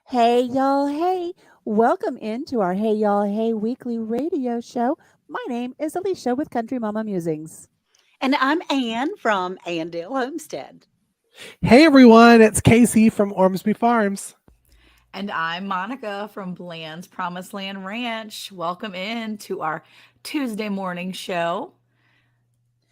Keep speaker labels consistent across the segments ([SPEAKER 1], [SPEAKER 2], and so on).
[SPEAKER 1] Hey, y'all, hey. Welcome into our Hey, Y'all, Hey weekly radio show. My name is Alicia with Country Mama Musings.
[SPEAKER 2] And I'm Ann from Andale Homestead.
[SPEAKER 3] Hey everyone, it's Cayce from Ormsby Farms.
[SPEAKER 4] And I'm Monica from Bland's Promised Land Ranch. Welcome in to our Tuesday morning show.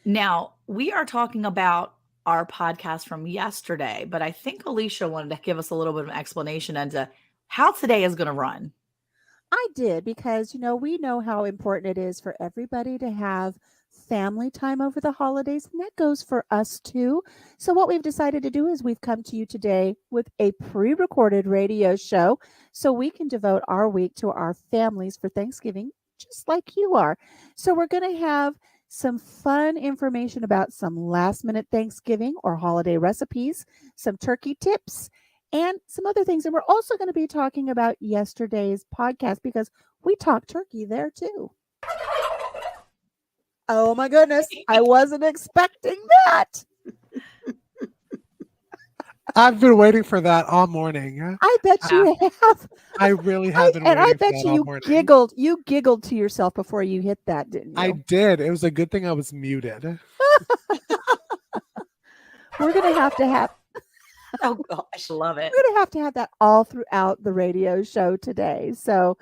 [SPEAKER 4] Now, we are talking about our podcast from yesterday, but I think Alicia wanted to give us a little bit of an explanation into how today is going to run.
[SPEAKER 1] I did because, we know how important it is for everybody to have family time over the holidays, and that goes for us too. So, what we've decided to do is we've come to you today with a pre recorded radio show so we can devote our week to our families for Thanksgiving, just like you are. So, we're going to have some fun information about some last minute Thanksgiving or holiday recipes, some turkey tips, and some other things. And we're also going to be talking about yesterday's podcast because we talked turkey there too. Oh my goodness. I wasn't expecting that.
[SPEAKER 3] I've been waiting for that all morning.
[SPEAKER 1] I bet you have.
[SPEAKER 3] I really have been
[SPEAKER 1] and
[SPEAKER 3] waiting
[SPEAKER 1] I bet
[SPEAKER 3] for that all
[SPEAKER 1] you
[SPEAKER 3] morning.
[SPEAKER 1] giggled. You giggled to yourself before you hit that, didn't you?
[SPEAKER 3] I did. It was a good thing I was muted.
[SPEAKER 1] We're going to have
[SPEAKER 4] Oh gosh, love it.
[SPEAKER 1] We're going to have that all throughout the radio show today. So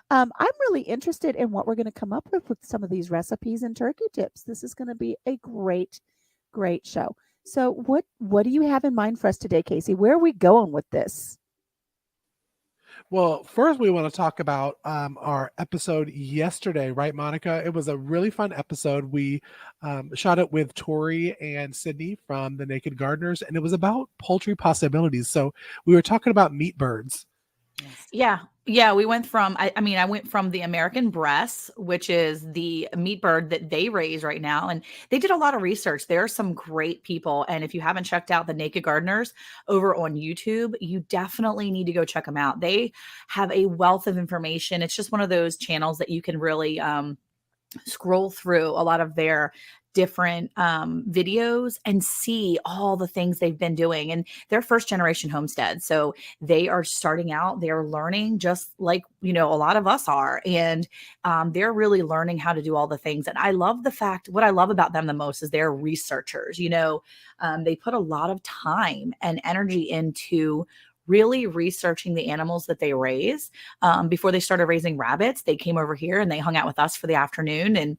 [SPEAKER 1] I'm really interested in what we're going to come up with some of these recipes and turkey tips. This is going to be a great, great show. So what do you have in mind for us today, Cayce? Where are we going with this?
[SPEAKER 3] Well, first we want to talk about our episode yesterday, right, Monica? It was a really fun episode. We shot it with Tori and Sydney from The Naked Gardeners, and it was about poultry possibilities. So we were talking about meat birds.
[SPEAKER 4] Yeah, we went from, I went from the American breast, which is the meat bird that they raise right now. And they did a lot of research. There are some great people. And if you haven't checked out the Naked Gardeners over on YouTube, you definitely need to go check them out. They have a wealth of information. It's just one of those channels that you can really scroll through a lot of their different videos and see all the things they've been doing. And they're first generation homestead. So they are starting out, they're learning just like, a lot of us are. And they're really learning how to do all the things. And I love the fact, what I love about them the most is they're researchers. They put a lot of time and energy into really researching the animals that they raise. Before they started raising rabbits, they came over here and they hung out with us for the afternoon, and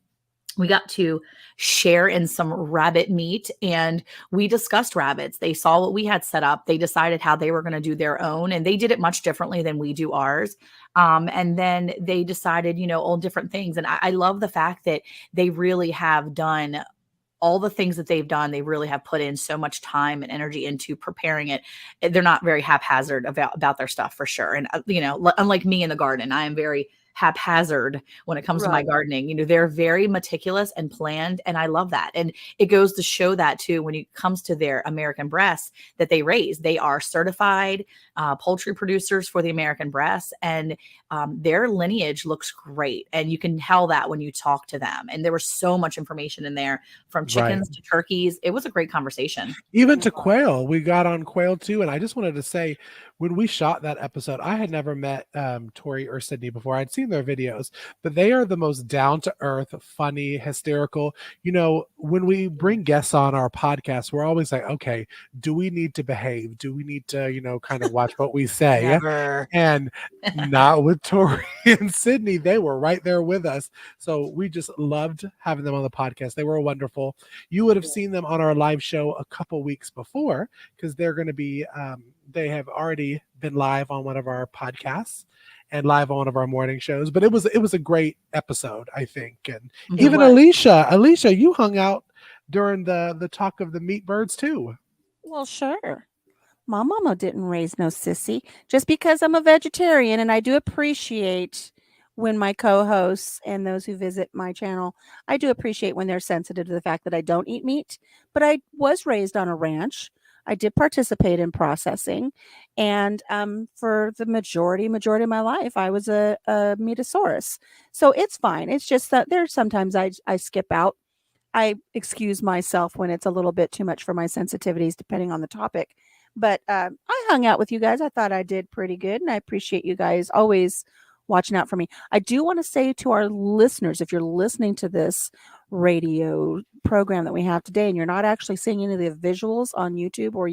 [SPEAKER 4] we got to share in some rabbit meat, and we discussed rabbits. They saw what we had set up. They decided how they were going to do their own, and they did it much differently than we do ours. And then they decided, all different things. And I love the fact that they really have done all the things that they've done. They really have put in so much time and energy into preparing it. They're not very haphazard about their stuff, for sure. And, unlike me in the garden, I am very haphazard when it comes to my gardening. They're very meticulous and planned, and I love that. And it goes to show that too when it comes to their American breasts that they raise. They are certified poultry producers for the American breasts, and their lineage looks great. And you can tell that when you talk to them. And there was so much information in there, from chickens to turkeys. It was a great conversation.
[SPEAKER 3] Even to quail. We got on quail too. And I just wanted to say, when we shot that episode, I had never met Tori or Sydney before. I'd seen their videos, but they are the most down-to-earth, funny, hysterical. When we bring guests on our podcast, we're always like, okay, do we need to behave? Do we need to, kind of watch what we say?
[SPEAKER 4] Never.
[SPEAKER 3] And not with Tori and Sydney. They were right there with us. So we just loved having them on the podcast. They were wonderful. You would have seen them on our live show a couple weeks before, because they're going to be, they have already been live on one of our podcasts and live on one of our morning shows. But it was a great episode, I think. And even Alicia, you hung out during the talk of the meat birds too.
[SPEAKER 1] Well, sure. My mama didn't raise no sissy. Just because I'm a vegetarian, and I do appreciate when my co-hosts and those who visit my channel, I do appreciate when they're sensitive to the fact that I don't eat meat, but I was raised on a ranch. I did participate in processing, and for the majority of my life, I was a metasaurus. So it's fine. It's just that there's sometimes I skip out. I excuse myself when it's a little bit too much for my sensitivities, depending on the topic. But I hung out with you guys. I thought I did pretty good, and I appreciate you guys always watching out for me. I do want to say to our listeners, if you're listening to this radio program that we have today, and you're not actually seeing any of the visuals on YouTube or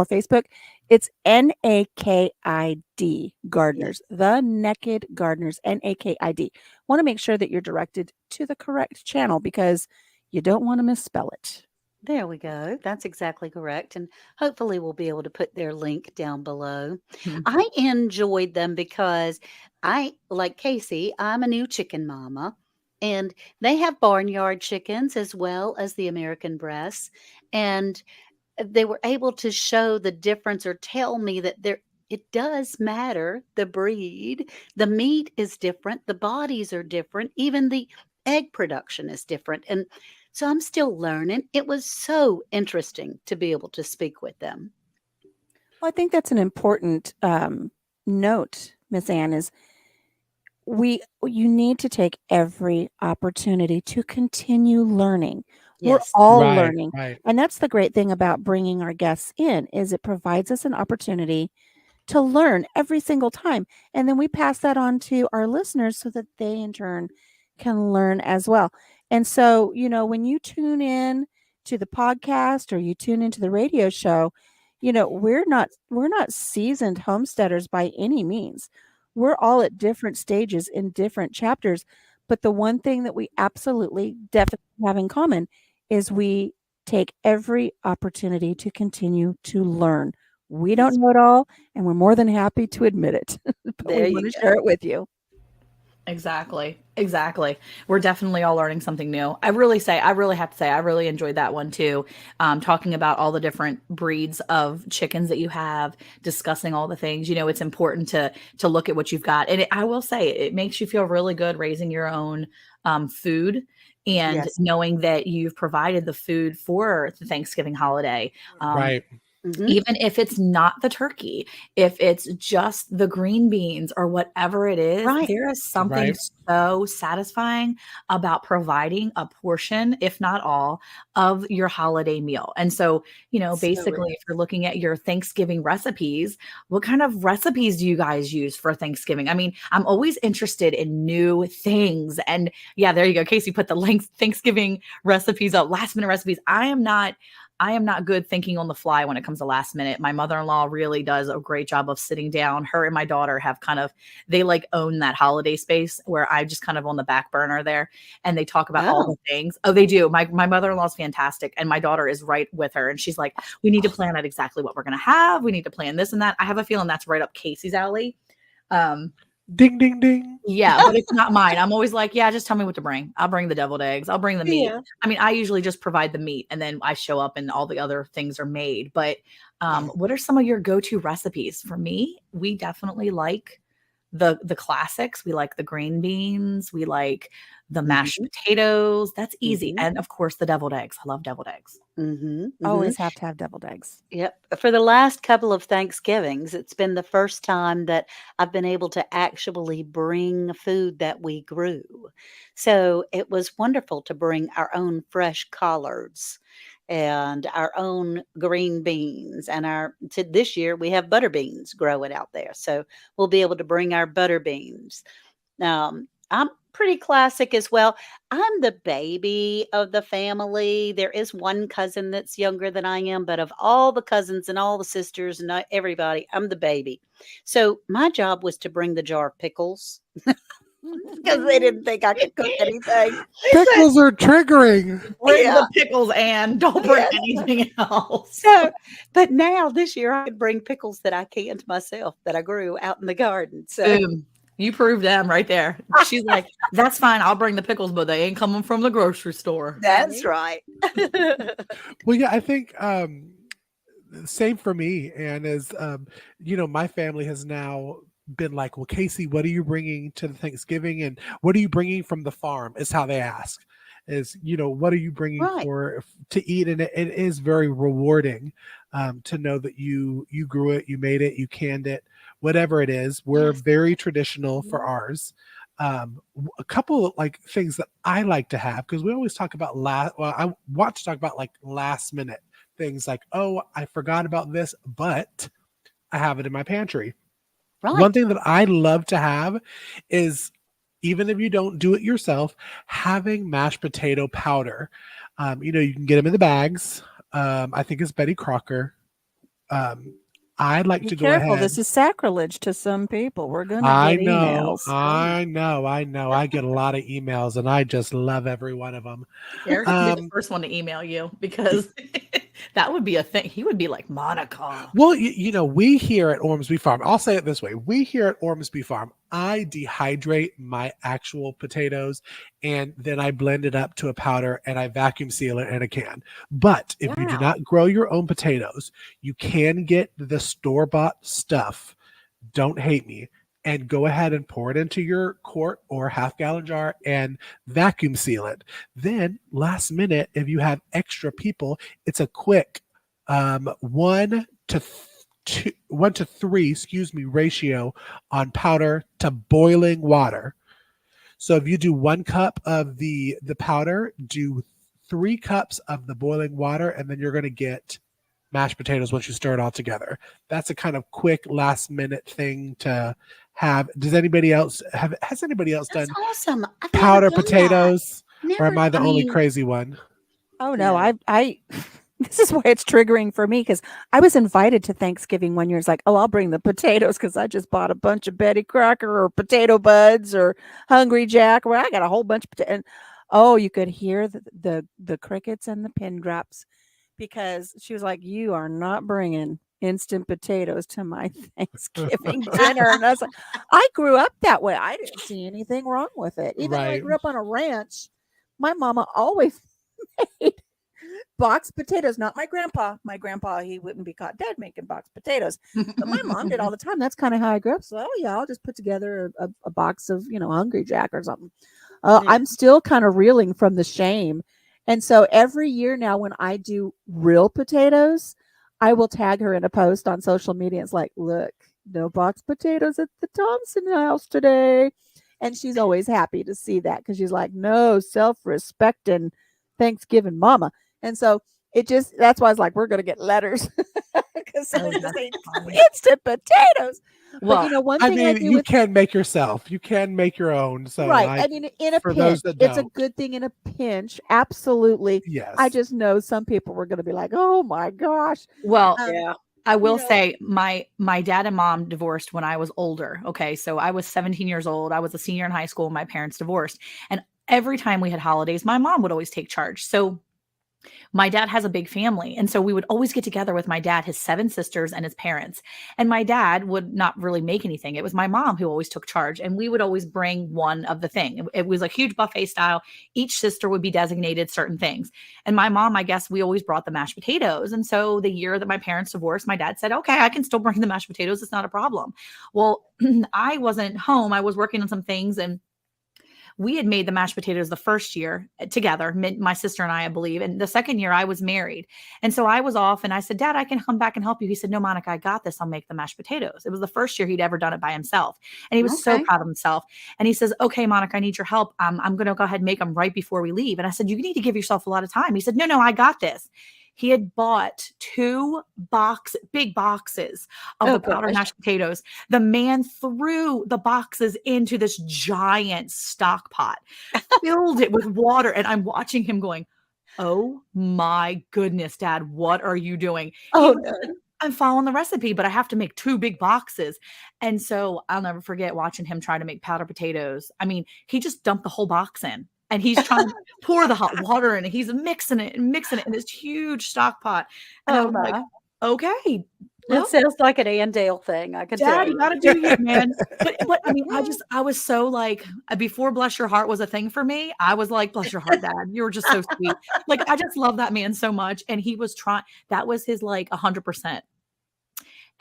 [SPEAKER 1] Facebook, it's NAKID Gardeners, the Naked Gardeners, NAKID. Want to make sure that you're directed to the correct channel because you don't want to misspell it.
[SPEAKER 2] There we go. That's exactly correct. And hopefully we'll be able to put their link down below.
[SPEAKER 4] Mhm.
[SPEAKER 2] I enjoyed them because like Cayce, I'm a new chicken mama. And they have barnyard chickens as well as the American breasts. And they were able to show the difference or tell me that it does matter the breed. The meat is different, the bodies are different, even the egg production is different. And so I'm still learning. It was so interesting to be able to speak with them.
[SPEAKER 1] Well, I think that's an important note, Miss Ann, is you need to take every opportunity to continue learning. We're
[SPEAKER 2] Yes.
[SPEAKER 1] all
[SPEAKER 3] Right,
[SPEAKER 1] learning.
[SPEAKER 3] right.
[SPEAKER 1] And that's the great thing about bringing our guests in is it provides us an opportunity to learn every single time. And then we pass that on to our listeners so that they in turn can learn as well. And so, when you tune in to the podcast or you tune into the radio show, we're not seasoned homesteaders by any means. We're all at different stages in different chapters, but the one thing that we absolutely definitely have in common is we take every opportunity to continue to learn. We don't know it all, and we're more than happy to admit it, but we
[SPEAKER 2] There
[SPEAKER 1] want
[SPEAKER 2] you
[SPEAKER 1] to
[SPEAKER 2] go.
[SPEAKER 1] share it with you.
[SPEAKER 4] Exactly. We're definitely all learning something new. I really have to say, I really enjoyed that one too. Talking about all the different breeds of chickens that you have, discussing all the things. It's important to look at what you've got, and I will say, it makes you feel really good raising your own food and
[SPEAKER 1] Yes.
[SPEAKER 4] knowing that you've provided the food for the Thanksgiving holiday.
[SPEAKER 3] Right.
[SPEAKER 4] Even if it's not the turkey, if it's just the green beans or whatever it is,
[SPEAKER 2] Right.
[SPEAKER 4] there is something
[SPEAKER 3] Right.
[SPEAKER 4] so satisfying about providing a portion, if not all, of your holiday meal. And so, basically, if you're looking at your Thanksgiving recipes, what kind of recipes do you guys use for Thanksgiving? I mean, I'm always interested in new things. And yeah, there you go. Cayce put the Thanksgiving recipes up, last minute recipes. I am not good thinking on the fly when it comes to last minute. My mother-in-law really does a great job of sitting down. Her and my daughter have they own that holiday space where I just kind of on the back burner there, and they talk about all the things. Oh, they do. My mother-in-law is fantastic, and my daughter is right with her. And she's like, we need to plan out exactly what we're going to have. We need to plan this and that. I have a feeling that's right up Cayce's alley.
[SPEAKER 3] Ding, ding, ding.
[SPEAKER 4] Yeah, but it's not mine. I'm always like, yeah, just tell me what to bring. I'll bring the deviled eggs. I'll bring the meat.
[SPEAKER 2] Yeah.
[SPEAKER 4] I mean, I usually just provide the meat and then I show up and all the other things are made. But what are some of your go-to recipes? For me, we definitely like the classics. We like the green beans. We like the mashed potatoes. That's easy. And of course, the deviled eggs. I love deviled eggs.
[SPEAKER 1] Always have to have deviled eggs.
[SPEAKER 2] Yep. For the last couple of Thanksgivings, it's been the first time that I've been able to actually bring food that we grew. So it was wonderful to bring our own fresh collards and our own green beans. And this year we have butter beans growing out there. So we'll be able to bring our butter beans. I'm pretty classic as well. I'm the baby of the family. There is one cousin that's younger than I am, but of all the cousins and all the sisters and everybody, I'm the baby. So my job was to bring the jar of pickles because they didn't think I could cook anything.
[SPEAKER 3] Pickles are triggering.
[SPEAKER 4] Bring
[SPEAKER 2] Yeah.
[SPEAKER 4] the pickles and don't bring anything else.
[SPEAKER 2] So, but now this year I could bring pickles that I canned myself that I grew out in the garden. So
[SPEAKER 4] Boom. You proved them right there. She's like, that's fine. I'll bring the pickles, but they ain't coming from the grocery store.
[SPEAKER 2] That's right.
[SPEAKER 3] Well, yeah, I think same for me. And as my family has now been like, well, Casey, what are you bringing to the Thanksgiving, and what are you bringing from the farm? Is how they ask. Is what are you bringing
[SPEAKER 2] Right.
[SPEAKER 3] to eat? And it is very rewarding to know that you grew it, you made it, you canned it, whatever it is. We're
[SPEAKER 2] Yes.
[SPEAKER 3] very traditional for ours. A couple of like things that I like to have, because we always talk about I want to talk about like last minute things, like, oh, I forgot about this, but I have it in my pantry.
[SPEAKER 2] Right.
[SPEAKER 3] One thing that I love to have is, even if you don't do it yourself, having mashed potato powder. You can get them in the bags. I think it's Betty Crocker. I'd like
[SPEAKER 1] Be
[SPEAKER 3] to go
[SPEAKER 1] careful.
[SPEAKER 3] ahead.
[SPEAKER 1] This is sacrilege to some people. We're going to
[SPEAKER 3] I
[SPEAKER 1] get
[SPEAKER 3] know,
[SPEAKER 1] emails.
[SPEAKER 3] I know. I get a lot of emails, and I just love every one of them.
[SPEAKER 4] Eric's gonna be the first one to email you, because that would be a thing. He would be like, Monica.
[SPEAKER 3] Well, we here at Ormsby Farm, I'll say it this way. We here at Ormsby Farm, I dehydrate my actual potatoes, and then I blend it up to a powder, and I vacuum seal it in a can. But if you do
[SPEAKER 2] Wow.
[SPEAKER 3] not grow your own potatoes, you can get the store-bought stuff. Don't hate me. And go ahead and pour it into your quart or half-gallon jar and vacuum seal it. Then last minute, if you have extra people, it's a quick 1 to 3, ratio on powder to boiling water. So if you do 1 cup of the powder, do 3 cups of the boiling water, and then you're going to get mashed potatoes once you stir it all together. That's a kind of quick last minute thing to have. Has anybody else
[SPEAKER 2] That's
[SPEAKER 3] done
[SPEAKER 2] awesome. I've
[SPEAKER 3] powder
[SPEAKER 2] never done
[SPEAKER 3] potatoes?
[SPEAKER 2] that.
[SPEAKER 3] Or am I the
[SPEAKER 2] I
[SPEAKER 3] only
[SPEAKER 2] mean,
[SPEAKER 3] crazy one?
[SPEAKER 1] Oh no,
[SPEAKER 2] No.
[SPEAKER 1] I this is why it's triggering for me, because I was invited to Thanksgiving one year. It's like, oh, I'll bring the potatoes because I just bought a bunch of Betty Crocker or potato buds or Hungry Jack, or I got a whole bunch of and oh, you could hear the crickets and the pin drops, because she was like, you are not bringing instant potatoes to my Thanksgiving dinner. And I was like, I grew up that way. I didn't see anything wrong with it. Even though I
[SPEAKER 3] Right.
[SPEAKER 1] grew up on a ranch, my mama always made boxed potatoes. Not my grandpa. My grandpa, he wouldn't be caught dead making boxed potatoes. But my mom did all the time. That's kind of how I grew up. So, oh yeah, I'll just put together a box of, Hungry Jack or something.
[SPEAKER 2] Yeah.
[SPEAKER 1] I'm still kind of reeling from the shame. And so every year now, when I do real potatoes, I will tag her in a post on social media. It's like, look, no boxed potatoes at the Thompson house today. And she's always happy to see that, because she's like, no, self-respect and Thanksgiving mama. And so that's why I was like, we're going to get letters, because some of this ain't instant potatoes.
[SPEAKER 4] Well,
[SPEAKER 1] But one
[SPEAKER 3] I
[SPEAKER 1] thing I
[SPEAKER 3] mean,
[SPEAKER 1] do
[SPEAKER 3] you
[SPEAKER 1] with
[SPEAKER 3] can make yourself. You can make your own. So
[SPEAKER 1] right. I mean, in a
[SPEAKER 3] for those
[SPEAKER 1] pinch,
[SPEAKER 3] that
[SPEAKER 1] it's a
[SPEAKER 3] don't.
[SPEAKER 1] good thing in a pinch. Absolutely.
[SPEAKER 3] Yes.
[SPEAKER 1] I just know some people were going to be like, oh my gosh.
[SPEAKER 4] well,
[SPEAKER 2] Yeah.
[SPEAKER 4] I will
[SPEAKER 1] know-
[SPEAKER 4] say my dad and mom divorced when I was older. Okay. So I was 17 years old. I was a senior in high school. My parents divorced. And every time we had holidays, my mom would always take charge. So my dad has a big family. And so we would always get together with my dad, his 7 sisters, and his parents. And my dad would not really make anything. It was my mom who always took charge. And we would always bring one of the thing. It was a huge buffet style. Each sister would be designated certain things. And my mom, I guess, we always brought the mashed potatoes. And so the year that my parents divorced, my dad said, okay, I can still bring the mashed potatoes. It's not a problem. Well, I wasn't home. I was working on some things, and we had made the mashed potatoes the first year together, my sister and I believe. And the second year I was married. And so I was off, and I said, Dad, I can come back and help you. He said, no, Monica, I got this. I'll make the mashed potatoes. It was the first year he'd ever done it by himself. And he was so
[SPEAKER 2] Okay.
[SPEAKER 4] proud of himself. And he says, okay, Monica, I need your help. I'm going to go ahead and make them right before we leave. And I said, you need to give yourself a lot of time. He said, no, I got this. He had bought 2 big boxes of
[SPEAKER 2] Oh,
[SPEAKER 4] the powdered
[SPEAKER 2] gosh.
[SPEAKER 4] mashed potatoes. The man threw the boxes into this giant stock pot, filled it with water. And I'm watching him going, oh my goodness, Dad, what are you doing?
[SPEAKER 2] Oh,
[SPEAKER 4] He was like, I'm following the recipe, but I have to make 2 big boxes. And so I'll never forget watching him try to make powdered potatoes. I mean, he just dumped the whole box in, and he's trying to pour the hot water in, and he's mixing it in this huge stock pot. And I
[SPEAKER 1] Oh
[SPEAKER 4] was like,
[SPEAKER 1] my.
[SPEAKER 4] okay,
[SPEAKER 2] That sounds like an Andale thing, I can tell
[SPEAKER 4] Dad, you
[SPEAKER 2] you.
[SPEAKER 4] gotta do you, man. But I mean, I was so like before Bless Your Heart was a thing for me, I was like, bless your heart, Dad. You were just so sweet. Like I just love that man so much. And he was trying, that was his like 100%.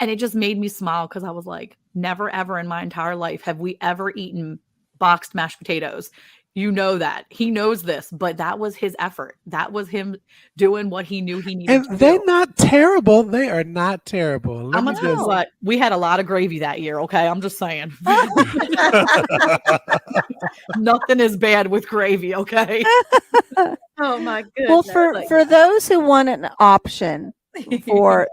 [SPEAKER 4] And it just made me smile because I was like, never ever in my entire life have we ever eaten boxed mashed potatoes. You know that. He knows this, but that was his effort. That was him doing what he knew he needed
[SPEAKER 3] And
[SPEAKER 4] to
[SPEAKER 3] they're
[SPEAKER 4] do.
[SPEAKER 3] not terrible. They are not terrible. Let
[SPEAKER 4] I'm
[SPEAKER 3] me
[SPEAKER 4] gonna tell you
[SPEAKER 3] just.
[SPEAKER 4] what, we had a lot of gravy that year, okay? I'm just saying. Nothing is bad with gravy, okay?
[SPEAKER 2] Oh my
[SPEAKER 1] Well,
[SPEAKER 2] goodness.
[SPEAKER 1] for those who want an option for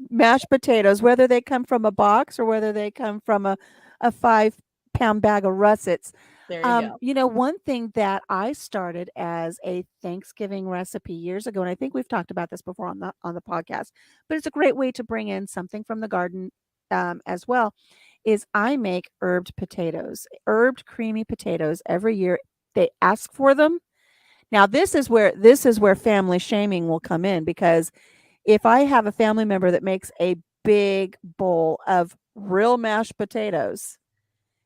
[SPEAKER 1] mashed potatoes, whether they come from a box or whether they come from a 5-pound bag of russets.
[SPEAKER 4] There you go.
[SPEAKER 1] You know, one thing that I started as a Thanksgiving recipe years ago, and I think we've talked about this before on the podcast, but it's a great way to bring in something from the garden as well, is I make herbed creamy potatoes every year. They ask for them. Now this is where family shaming will come in, because if I have a family member that makes a big bowl of real mashed potatoes,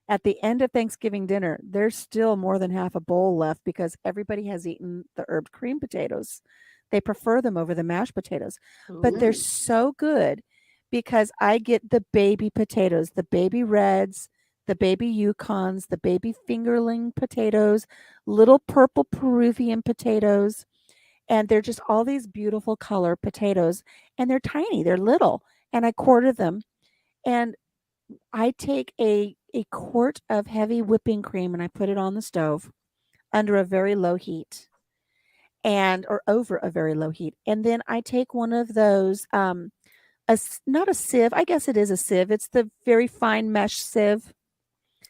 [SPEAKER 1] at the end of Thanksgiving dinner, there's still more than half a bowl left because everybody has eaten the herbed cream potatoes. They prefer them over the mashed potatoes, but they're
[SPEAKER 2] Ooh.
[SPEAKER 1] so good because I get the baby potatoes, the baby reds, the baby Yukons, the baby fingerling potatoes, little purple Peruvian potatoes, and they're just all these beautiful color potatoes, and they're tiny, they're little, and I quarter them, and I take a quart of heavy whipping cream and I put it on the stove under a very low heat, or over a very low heat. And then I take one of those not a sieve, I guess it is a sieve. It's the very fine mesh sieve,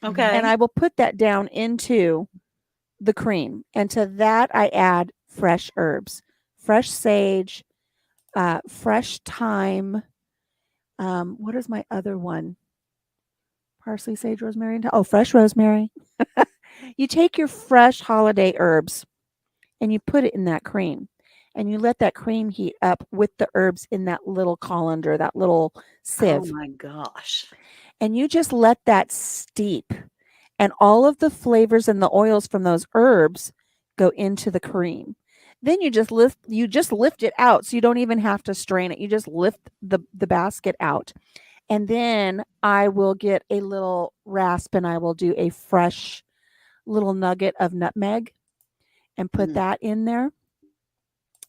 [SPEAKER 2] Okay.
[SPEAKER 1] and I will put that down into the cream. And to that I add fresh herbs, fresh sage, fresh thyme. What is my other one? Parsley, sage, rosemary, and fresh rosemary. You take your fresh holiday herbs and you put it in that cream, and you let that cream heat up with the herbs in that little colander, that little
[SPEAKER 2] Oh
[SPEAKER 1] sieve,
[SPEAKER 2] my gosh.
[SPEAKER 1] and you just let that steep, and all of the flavors and the oils from those herbs go into the cream. Then you just lift it out, so you don't even have to strain it. You just lift the basket out. And then I will get a little rasp and I will do a fresh little nugget of nutmeg and put
[SPEAKER 2] Mm.
[SPEAKER 1] that in there.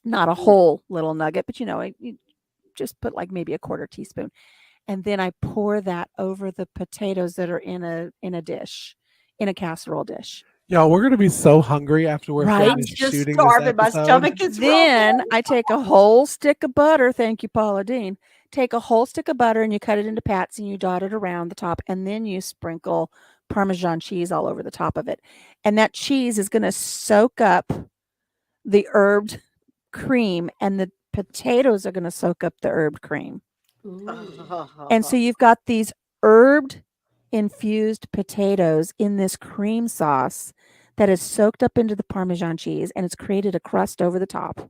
[SPEAKER 1] Not a whole little nugget, but you just put like maybe a quarter teaspoon. And then I pour that over the potatoes that are in a dish, in a casserole dish.
[SPEAKER 3] Y'all, we're gonna be so hungry after we're
[SPEAKER 1] Right?
[SPEAKER 3] finished
[SPEAKER 2] Just
[SPEAKER 3] shooting this
[SPEAKER 2] starving. My
[SPEAKER 3] episode.
[SPEAKER 2] stomach is
[SPEAKER 1] Then
[SPEAKER 2] rumbling.
[SPEAKER 1] I take a whole stick of butter. Thank you, Paula Dean. Take a whole stick of butter and you cut it into pats and you dot it around the top, and then you sprinkle Parmesan cheese all over the top of it. And that cheese is going to soak up the herbed cream, and the potatoes are going to soak up the herbed cream. And so you've got these herbed infused potatoes in this cream sauce that is soaked up into the Parmesan cheese, and it's created a crust over the top.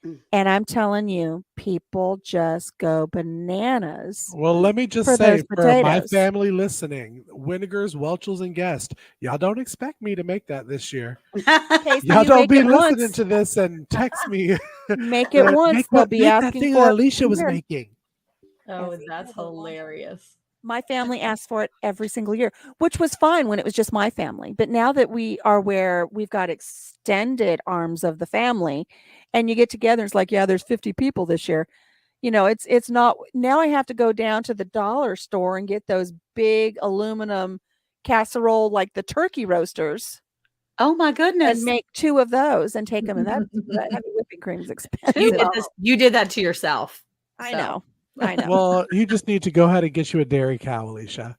[SPEAKER 2] Mm.
[SPEAKER 1] And I'm telling you, people just go bananas
[SPEAKER 3] Well, let me just
[SPEAKER 1] for
[SPEAKER 3] say,
[SPEAKER 1] those
[SPEAKER 3] for my
[SPEAKER 1] potatoes.
[SPEAKER 3] family listening, Winegars, Welchels, and Guest, y'all don't expect me to make that this year.
[SPEAKER 1] Cayce,
[SPEAKER 3] Y'all
[SPEAKER 1] you
[SPEAKER 3] don't
[SPEAKER 1] make
[SPEAKER 3] be
[SPEAKER 1] it
[SPEAKER 3] listening
[SPEAKER 1] once.
[SPEAKER 3] to this and text me.
[SPEAKER 1] Make it once. They'll be
[SPEAKER 3] Make that
[SPEAKER 1] asking
[SPEAKER 3] thing
[SPEAKER 1] for
[SPEAKER 3] that
[SPEAKER 1] it
[SPEAKER 3] Alicia was
[SPEAKER 1] again.
[SPEAKER 3] making.
[SPEAKER 4] Oh,
[SPEAKER 1] Every
[SPEAKER 4] that's
[SPEAKER 1] year they want it.
[SPEAKER 4] hilarious.
[SPEAKER 1] My family asked for it every single year, which was fine when it was just my family. But now that we are where we've got extended arms of the family, and you get together, it's like, yeah, there's 50 people this year. It's not. Now I have to go down to the dollar store and get those big aluminum casserole, like the turkey roasters,
[SPEAKER 2] Oh my
[SPEAKER 1] and
[SPEAKER 2] goodness.
[SPEAKER 1] make 2 of those and take them. And that heavy whipping cream is expensive.
[SPEAKER 4] You did that to yourself.
[SPEAKER 1] I
[SPEAKER 4] so.
[SPEAKER 1] know. I know.
[SPEAKER 3] Well, you just need to go ahead and get you a dairy cow, Alicia.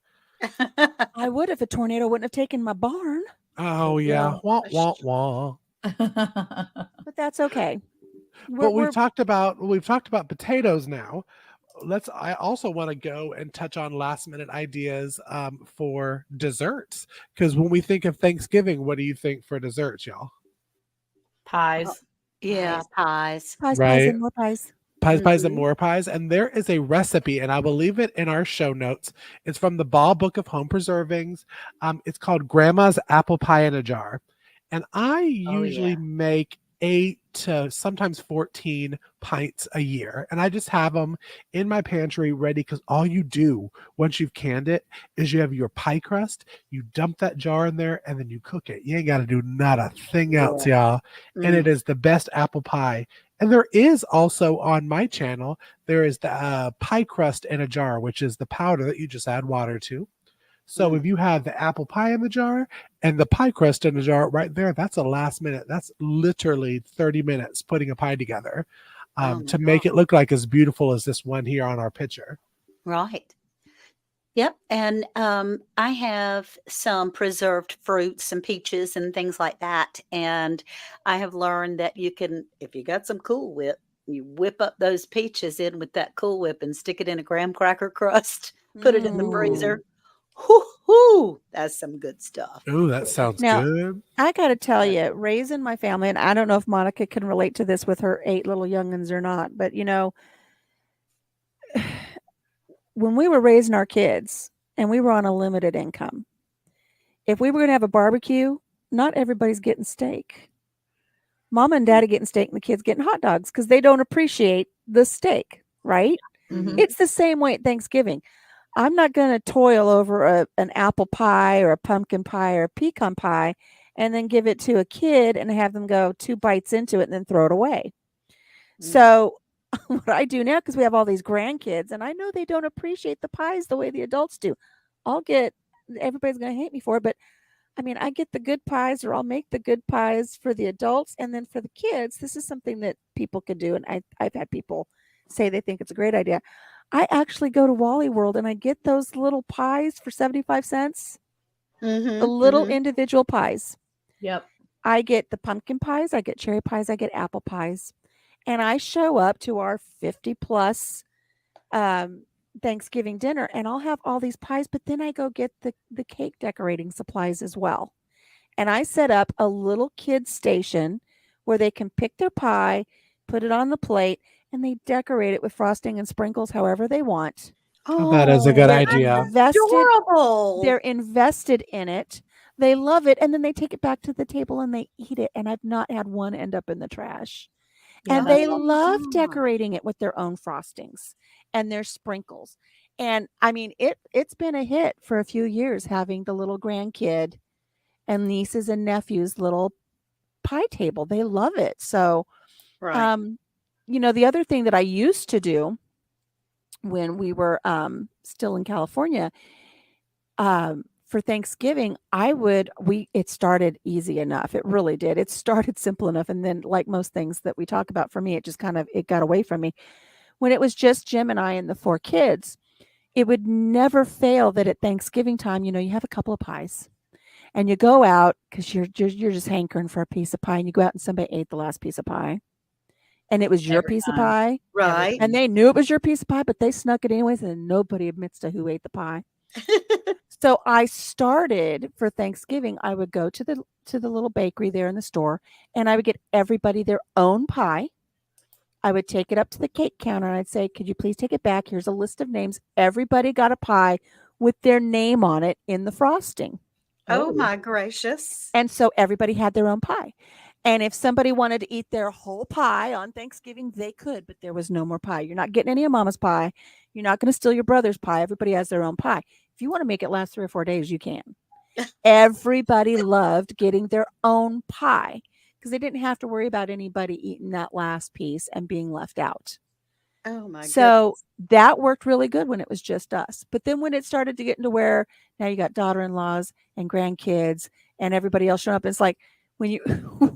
[SPEAKER 1] I would if a tornado wouldn't have taken my barn,
[SPEAKER 3] Oh yeah, wah wah wah.
[SPEAKER 1] but that's okay.
[SPEAKER 3] But
[SPEAKER 1] We're
[SPEAKER 3] we've talked about potatoes now. I also want to go and touch on last minute ideas for desserts, because when we think of Thanksgiving, what do you think for desserts, y'all?
[SPEAKER 4] Pies.
[SPEAKER 2] Yeah, pies.
[SPEAKER 1] pies,
[SPEAKER 3] Right.
[SPEAKER 1] and more pies.
[SPEAKER 3] Pies and
[SPEAKER 2] Mhm.
[SPEAKER 3] more pies. And there is a recipe, and I will leave it in our show notes. It's from the Ball Book of Home Preservings. It's called Grandma's Apple Pie in a Jar. And I
[SPEAKER 2] Oh,
[SPEAKER 3] usually
[SPEAKER 2] yeah.
[SPEAKER 3] make 8 to sometimes 14 pints a year. And I just have them in my pantry ready, because all you do once you've canned it is you have your pie crust, you dump that jar in there, and then you cook it. You ain't got to do not a thing else,
[SPEAKER 2] Yeah.
[SPEAKER 3] y'all. And it
[SPEAKER 2] Mm.
[SPEAKER 3] is the best apple pie. And there is also on my channel, there is the pie crust in a jar, which is the powder that you just add water to. So if
[SPEAKER 2] Mm.
[SPEAKER 3] you have the apple pie in the jar and the pie crust in the jar right there, that's a last minute. That's literally 30 minutes putting a pie together
[SPEAKER 2] Oh, my
[SPEAKER 3] to
[SPEAKER 2] God.
[SPEAKER 3] make it look like as beautiful as this one here on our picture.
[SPEAKER 2] Right. Yep. And I have some preserved fruits and peaches and things like that. And I have learned that you can, if you got some Cool Whip, you whip up those peaches in with that Cool Whip and stick it in a graham cracker crust, put it in the
[SPEAKER 1] Mm.
[SPEAKER 2] freezer. Hoo hoo. That's some good stuff.
[SPEAKER 3] Ooh, that sounds
[SPEAKER 1] Now,
[SPEAKER 3] good.
[SPEAKER 1] I got to tell
[SPEAKER 2] So,
[SPEAKER 1] you, raising my family, and I don't know if Monica can relate to this with her 8 little youngins or not, but when we were raising our kids and we were on a limited income, if we were going to have a barbecue, not everybody's getting steak. Mama and daddy getting steak and the kids getting hot dogs because they don't appreciate the steak, right?
[SPEAKER 4] Mhm.
[SPEAKER 1] It's the same way at Thanksgiving. I'm not going to toil over an apple pie or a pumpkin pie or a pecan pie and then give it to a kid and have them go 2 bites into it and then throw it away.
[SPEAKER 2] mm,
[SPEAKER 1] So what I do now, because we have all these grandkids, and I know they don't appreciate the pies the way the adults do. I'll get everybody's going to hate me for it, but I mean, I get the good pies, or I'll make the good pies for the adults, and then for the kids, this is something that people could do, and I've had people say they think it's a great idea. I actually go to Wally World and I get those little pies for 75 cents, the
[SPEAKER 2] mm-hmm,
[SPEAKER 1] little
[SPEAKER 2] mm-hmm.
[SPEAKER 1] individual pies.
[SPEAKER 4] Yep.
[SPEAKER 1] I get the pumpkin pies, I get cherry pies, I get apple pies. And I show up to our 50 plus um, Thanksgiving dinner and I'll have all these pies, but then I go get the cake decorating supplies as well. And I set up a little kid station where they can pick their pie, put it on the plate, and they decorate it with frosting and sprinkles however they want.
[SPEAKER 3] Oh, that is a good
[SPEAKER 2] Oh,
[SPEAKER 1] They're
[SPEAKER 2] that's
[SPEAKER 3] idea.
[SPEAKER 1] invested
[SPEAKER 2] adorable.
[SPEAKER 1] they're invested in it. They love it and then they take it back to the table and they eat it and I've not had one end up in the trash.
[SPEAKER 4] Yeah,
[SPEAKER 1] And
[SPEAKER 4] that's
[SPEAKER 1] they
[SPEAKER 2] Oh, my
[SPEAKER 1] love
[SPEAKER 2] God.
[SPEAKER 1] decorating it with their own frostings and their sprinkles. And I mean, it's been a hit for a few years having the little grandkid and nieces and nephews little pie table. They love it. So,
[SPEAKER 2] Right.
[SPEAKER 1] um, the other thing that I used to do when we were still in California, for Thanksgiving, it started easy enough. It really did. It started simple enough. And then like most things that we talk about for me, it just it got away from me. When it was just Jim and I and the 4 kids, it would never fail that at Thanksgiving time, you have a couple of pies and you go out because you're just hankering for a piece of pie and you go out and somebody ate the last piece of pie and it was your
[SPEAKER 4] every
[SPEAKER 1] piece of
[SPEAKER 4] time.
[SPEAKER 1] pie
[SPEAKER 4] Every
[SPEAKER 2] Right.
[SPEAKER 1] and
[SPEAKER 4] time.
[SPEAKER 1] they knew it was your piece of pie, but they snuck it anyways and nobody admits to who ate the pie. So I started for Thanksgiving, I would go to the little bakery there in the store and I would get everybody their own pie. I would take it up to the cake counter and I'd say, "Could you please take it back? Here's a list of names." Everybody got a pie with their name on it in the frosting.
[SPEAKER 2] Oh,
[SPEAKER 4] Oh,
[SPEAKER 2] my gracious.
[SPEAKER 1] And so everybody had their own pie. And if somebody wanted to eat their whole pie on Thanksgiving, they could, but there was no more pie. You're not getting any of mama's pie. You're not going to steal your brother's pie. Everybody has their own pie. If you want to make it last 3 or 4 days, you can. Everybody loved getting their own pie because they didn't have to worry about anybody eating that last piece and being left out.
[SPEAKER 2] Oh, my
[SPEAKER 1] So
[SPEAKER 2] goodness.
[SPEAKER 1] that worked really good when it was just us. But then when it started to get into where now you got daughter-in-laws and grandkids and everybody else showing up, it's like when you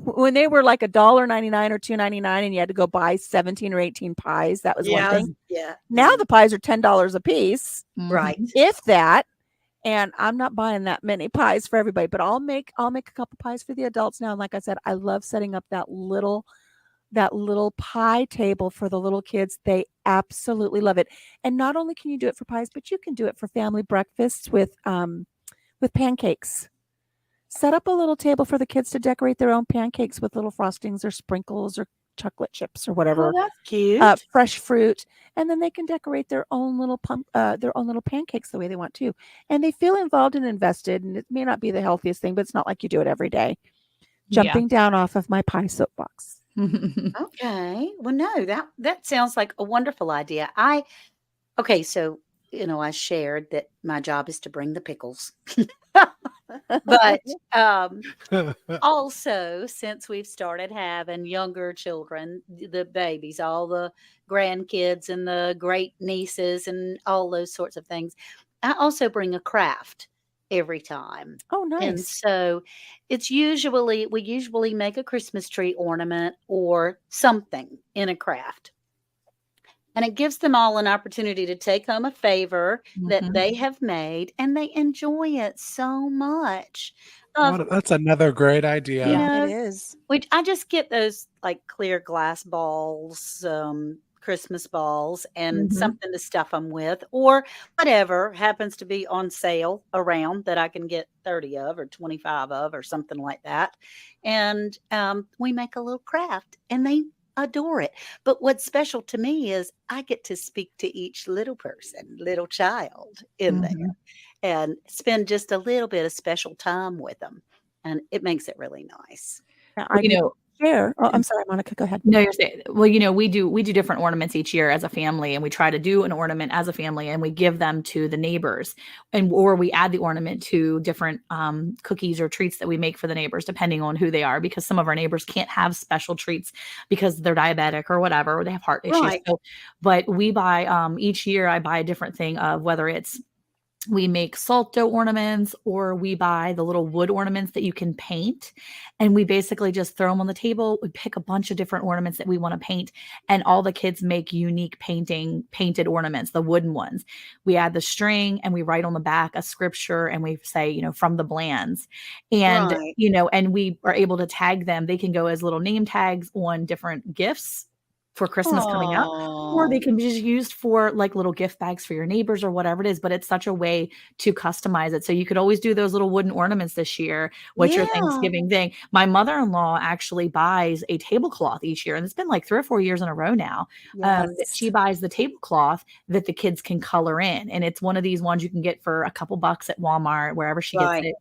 [SPEAKER 1] when they were like $1.99 or $2.99 and you had to go buy 17 or 18 pies, that was one
[SPEAKER 2] Yeah.
[SPEAKER 1] thing.
[SPEAKER 2] Yeah.
[SPEAKER 1] Now the pies are $10 a piece,
[SPEAKER 2] Right.
[SPEAKER 4] mhm.
[SPEAKER 1] if that. And I'm not buying that many pies for everybody, but I'll make a couple pies for the adults now. And like I said, I love setting up that little pie table for the little kids. They absolutely love it. And not only can you do it for pies, but you can do it for family breakfasts with pancakes. Set up a little table for the kids to decorate their own pancakes with little frostings or sprinkles or chocolate chips or
[SPEAKER 2] Oh,
[SPEAKER 1] whatever,
[SPEAKER 2] that's cute.
[SPEAKER 1] fresh fruit, and then they can decorate their own little pancakes the way they want to. And they feel involved and invested. And it may not be the healthiest thing, but it's not like you do it every day.
[SPEAKER 4] Yeah.
[SPEAKER 1] Jumping down off of my pie soapbox.
[SPEAKER 2] Okay. Well, no, that sounds like a wonderful idea. Okay, so I shared that my job is to bring the pickles. But also, since we've started having younger children, the babies, all the grandkids and the great nieces and all those sorts of things, I also bring a craft every time.
[SPEAKER 1] Oh,
[SPEAKER 2] And
[SPEAKER 1] nice.
[SPEAKER 2] so we usually make a Christmas tree ornament or something in a craft. And it gives them all an opportunity to take home a favor that
[SPEAKER 4] Mhm.
[SPEAKER 2] they have made, and they enjoy it so much.
[SPEAKER 3] That's another great
[SPEAKER 2] You
[SPEAKER 3] idea.
[SPEAKER 1] Yeah, it
[SPEAKER 2] know,
[SPEAKER 1] is.
[SPEAKER 2] I just get those like clear glass balls, Christmas balls, and
[SPEAKER 4] Mhm.
[SPEAKER 2] something to stuff them with, or whatever happens to be on sale around that I can get 30 of or 25 of or something like that. And we make a little craft, and they adore it. But what's special to me is I get to speak to each little person, little child in there,
[SPEAKER 4] Mhm.
[SPEAKER 2] and spend just a little bit of special time with them. And it makes it really nice.
[SPEAKER 1] Yeah,
[SPEAKER 4] Well,
[SPEAKER 1] I get to share. Oh, I'm sorry, Monica. Go ahead.
[SPEAKER 4] no, you're saying, well, we do different ornaments each year as a family, and we try to do an ornament as a family, and we give them to the neighbors, or we add the ornament to different cookies or treats that we make for the neighbors, depending on who they are, because some of our neighbors can't have special treats because they're diabetic or whatever, or they have heart issues.
[SPEAKER 2] Right.
[SPEAKER 4] So, but we buy each year. I buy a different thing of whether it's we make salt dough ornaments or we buy the little wood ornaments that you can paint, and we basically just throw them on the table. We pick a bunch of different ornaments that we want to paint, and all the kids make unique painted ornaments, the wooden ones. We add the string and we write on the back a scripture, and we say, from the Blands, and
[SPEAKER 2] Right.
[SPEAKER 4] and we are able to tag them. They can go as little name tags on different gifts for Christmas coming up, or they
[SPEAKER 2] Oh,
[SPEAKER 4] can be just used for like little gift bags for your neighbors or whatever it is. But it's such a way to customize it. So you could always do those little wooden ornaments this year with your
[SPEAKER 2] yeah.
[SPEAKER 4] Thanksgiving thing. My mother-in-law actually buys a tablecloth each year, and it's been like 3 or 4 years in a row now. That she
[SPEAKER 1] Yes.
[SPEAKER 4] buys the tablecloth that the kids can color in, and it's one of these ones you can get for a couple bucks at Walmart, wherever she gets
[SPEAKER 2] Right.
[SPEAKER 4] it.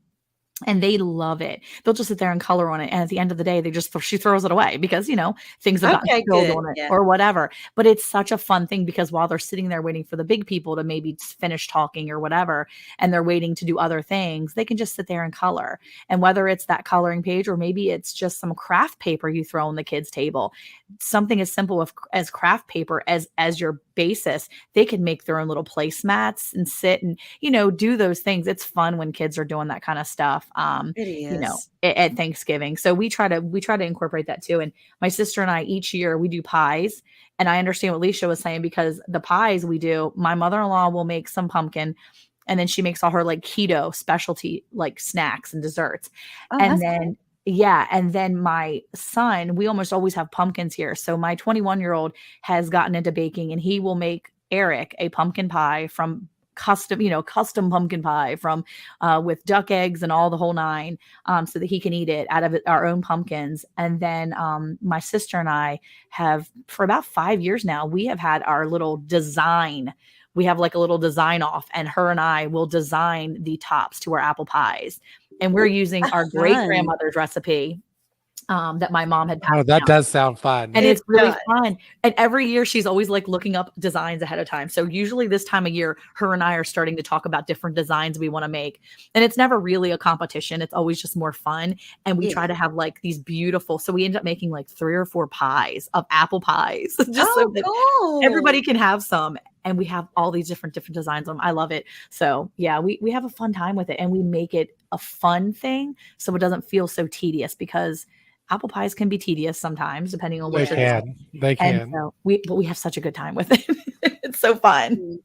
[SPEAKER 4] And they love it. They'll just sit there and color on it, and at the end of the day, she throws it away because, things have gotten
[SPEAKER 2] Okay,
[SPEAKER 4] spilled
[SPEAKER 2] good.
[SPEAKER 4] on it
[SPEAKER 2] Yeah.
[SPEAKER 4] or whatever. But it's such a fun thing because while they're sitting there waiting for the big people to maybe finish talking or whatever, and they're waiting to do other things, they can just sit there and color. And whether it's that coloring page or maybe it's just some craft paper you throw on the kids' table, something as simple as craft paper as your basis, they can make their own little placemats and sit and, do those things. It's fun when kids are doing that kind of stuff.
[SPEAKER 2] It is.
[SPEAKER 4] At Thanksgiving. So we try to incorporate that too. And my sister and I, each year we do pies. And I understand what Alicia was saying, because the pies we do, my mother-in-law will make some pumpkin, and then she makes all her like keto specialty like snacks and desserts.
[SPEAKER 2] Oh,
[SPEAKER 4] And
[SPEAKER 2] that's
[SPEAKER 4] then yeah, and then my son, we almost always have pumpkins here. So my 21-year-old has gotten into baking, and he will make Eric a pumpkin pie from custom pumpkin pie from with duck eggs and all the whole nine, so that he can eat it out of our own pumpkins. And then my sister and I have, for about 5 years now, we have had our little design. We have like a little design off, and her and I will design the tops to our apple pies. And we're using our great
[SPEAKER 1] Fun.
[SPEAKER 4] grandmother's recipe that my mom had
[SPEAKER 3] Oh,
[SPEAKER 4] passed
[SPEAKER 3] that
[SPEAKER 4] down.
[SPEAKER 3] does sound fun.
[SPEAKER 4] And
[SPEAKER 2] It
[SPEAKER 4] it's really
[SPEAKER 2] does.
[SPEAKER 4] fun. And every year she's always like looking up designs ahead of time. So usually this time of year, her and I are starting to talk about different designs we want to make. And it's never really a competition. It's always just more fun. And we try
[SPEAKER 2] Yeah.
[SPEAKER 4] to have like these beautiful, so we end up making like 3 or 4 pies of apple pies, just so
[SPEAKER 2] Oh,
[SPEAKER 4] that
[SPEAKER 2] cool.
[SPEAKER 4] everybody can have some. And we have all these different designs on them. I love it. So yeah, we have a fun time with it, and we make it a fun thing so it doesn't feel so tedious, because apple pies can be tedious sometimes depending on
[SPEAKER 3] They
[SPEAKER 4] what you're doing.
[SPEAKER 3] can. They
[SPEAKER 4] And
[SPEAKER 3] can.
[SPEAKER 4] so we have such a good time with it. It's so fun.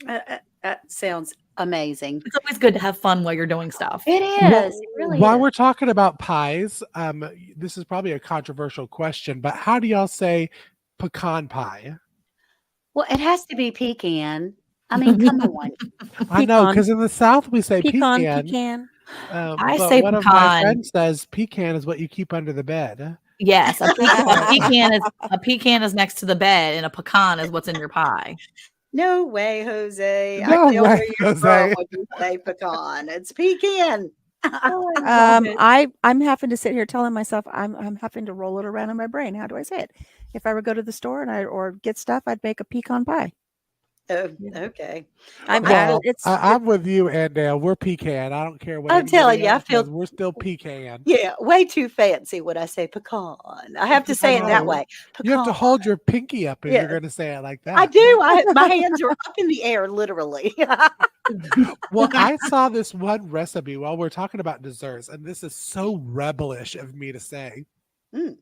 [SPEAKER 2] That sounds amazing.
[SPEAKER 4] It's always good to have fun while you're doing stuff.
[SPEAKER 2] It
[SPEAKER 3] Well,
[SPEAKER 2] is. It really
[SPEAKER 3] while
[SPEAKER 2] is.
[SPEAKER 3] we're talking about pies, this is probably a controversial question, but how do y'all say pecan pie?
[SPEAKER 2] Well, it has to be pecan. I mean, come on.
[SPEAKER 3] I know,
[SPEAKER 1] Pecan.
[SPEAKER 3] because in the South we say
[SPEAKER 1] Pecan.
[SPEAKER 4] I
[SPEAKER 3] but
[SPEAKER 4] say
[SPEAKER 3] one of my
[SPEAKER 4] pecan.
[SPEAKER 3] friends says pecan is what you keep under the bed.
[SPEAKER 4] Yes, a pecan is next to the bed, and a pecan is what's in your pie.
[SPEAKER 2] No way, Jose. I
[SPEAKER 3] No
[SPEAKER 2] know
[SPEAKER 3] way,
[SPEAKER 2] where you're from
[SPEAKER 3] Jose.
[SPEAKER 2] when you say pecan. It's pecan.
[SPEAKER 4] Oh, I love it.
[SPEAKER 1] I'm having to sit here telling myself I'm having to roll it around in my brain. How do I say it? If I would go to the store or get stuff, I'd make a pecan pie.
[SPEAKER 2] Oh,
[SPEAKER 4] Yeah.
[SPEAKER 2] okay.
[SPEAKER 3] Well,
[SPEAKER 1] It's
[SPEAKER 3] I'm with you, Andale. We're pecan. I don't care what
[SPEAKER 2] I'm
[SPEAKER 3] anybody
[SPEAKER 2] telling you, I
[SPEAKER 3] else
[SPEAKER 2] feel
[SPEAKER 3] says. We're still pecan.
[SPEAKER 2] yeah, way too fancy when I say pecan. I have to
[SPEAKER 3] I
[SPEAKER 2] say it that
[SPEAKER 3] know.
[SPEAKER 2] way.
[SPEAKER 3] You have to
[SPEAKER 2] Pecan.
[SPEAKER 3] hold your pinky up if
[SPEAKER 2] Yeah,
[SPEAKER 3] you're going to say it like
[SPEAKER 2] I
[SPEAKER 3] that.
[SPEAKER 2] do. My hands are up in the air, literally.
[SPEAKER 3] Well, I saw this one recipe while we're talking about desserts, and this is so rebellish of me to say.
[SPEAKER 2] Mm.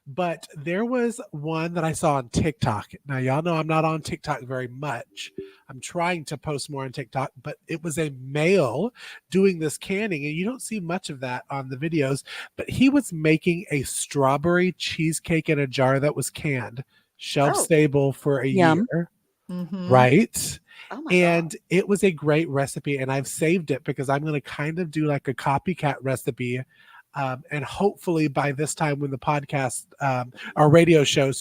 [SPEAKER 3] But there was one that I saw on TikTok. Now, y'all know I'm not on TikTok very much. I'm trying to post more on TikTok, but it was a male doing this canning, and you don't see much of that on the videos. But he was making a strawberry cheesecake in a jar that was canned, shelf
[SPEAKER 2] Oh,
[SPEAKER 3] stable for a
[SPEAKER 1] Yum.
[SPEAKER 3] year,
[SPEAKER 4] Mhm.
[SPEAKER 3] right?
[SPEAKER 2] oh my God.
[SPEAKER 3] And it was a great recipe, and I've saved it because I'm going to kind of do like a copycat recipe. And hopefully by this time when the podcast, our radio show,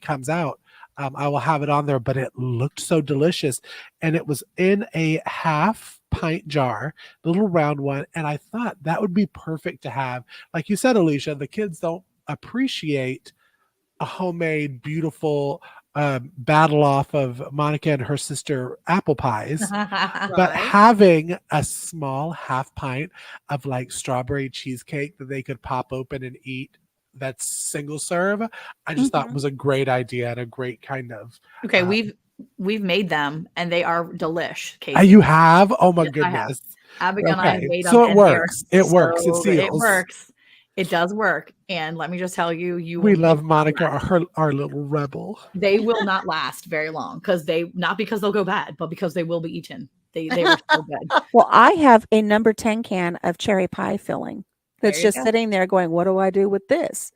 [SPEAKER 3] comes out, I will have it on there. But it looked so delicious. And it was in a half pint jar, little round one. And I thought that would be perfect to have. Like you said, Alicia, the kids don't appreciate a homemade, beautiful battle off of Monica and her sister apple pies. But
[SPEAKER 2] Right.
[SPEAKER 3] having a small half pint of like strawberry cheesecake that they could pop open and eat that's single serve, I just thought was a great idea and a great kind of.
[SPEAKER 4] Okay, we've made them, and they are delish. Cayce.
[SPEAKER 3] You have? Oh my
[SPEAKER 4] Yes, I have.
[SPEAKER 3] goodness.
[SPEAKER 4] Abigail and I have
[SPEAKER 3] Okay.
[SPEAKER 4] made them,
[SPEAKER 3] So it
[SPEAKER 4] and they are
[SPEAKER 3] works. It works. It
[SPEAKER 4] so good. It
[SPEAKER 3] seals.
[SPEAKER 4] works. It does work. And let me just tell you,
[SPEAKER 3] We
[SPEAKER 4] will
[SPEAKER 3] love
[SPEAKER 4] not
[SPEAKER 3] Monica,
[SPEAKER 4] last.
[SPEAKER 3] our little rebel.
[SPEAKER 4] They will not last very long not because they'll go bad, but because they will be eaten. They were so good.
[SPEAKER 1] Well, I have a number 10 can of cherry pie filling that's
[SPEAKER 4] There you
[SPEAKER 1] just
[SPEAKER 4] go.
[SPEAKER 1] sitting there going, what do I do with this?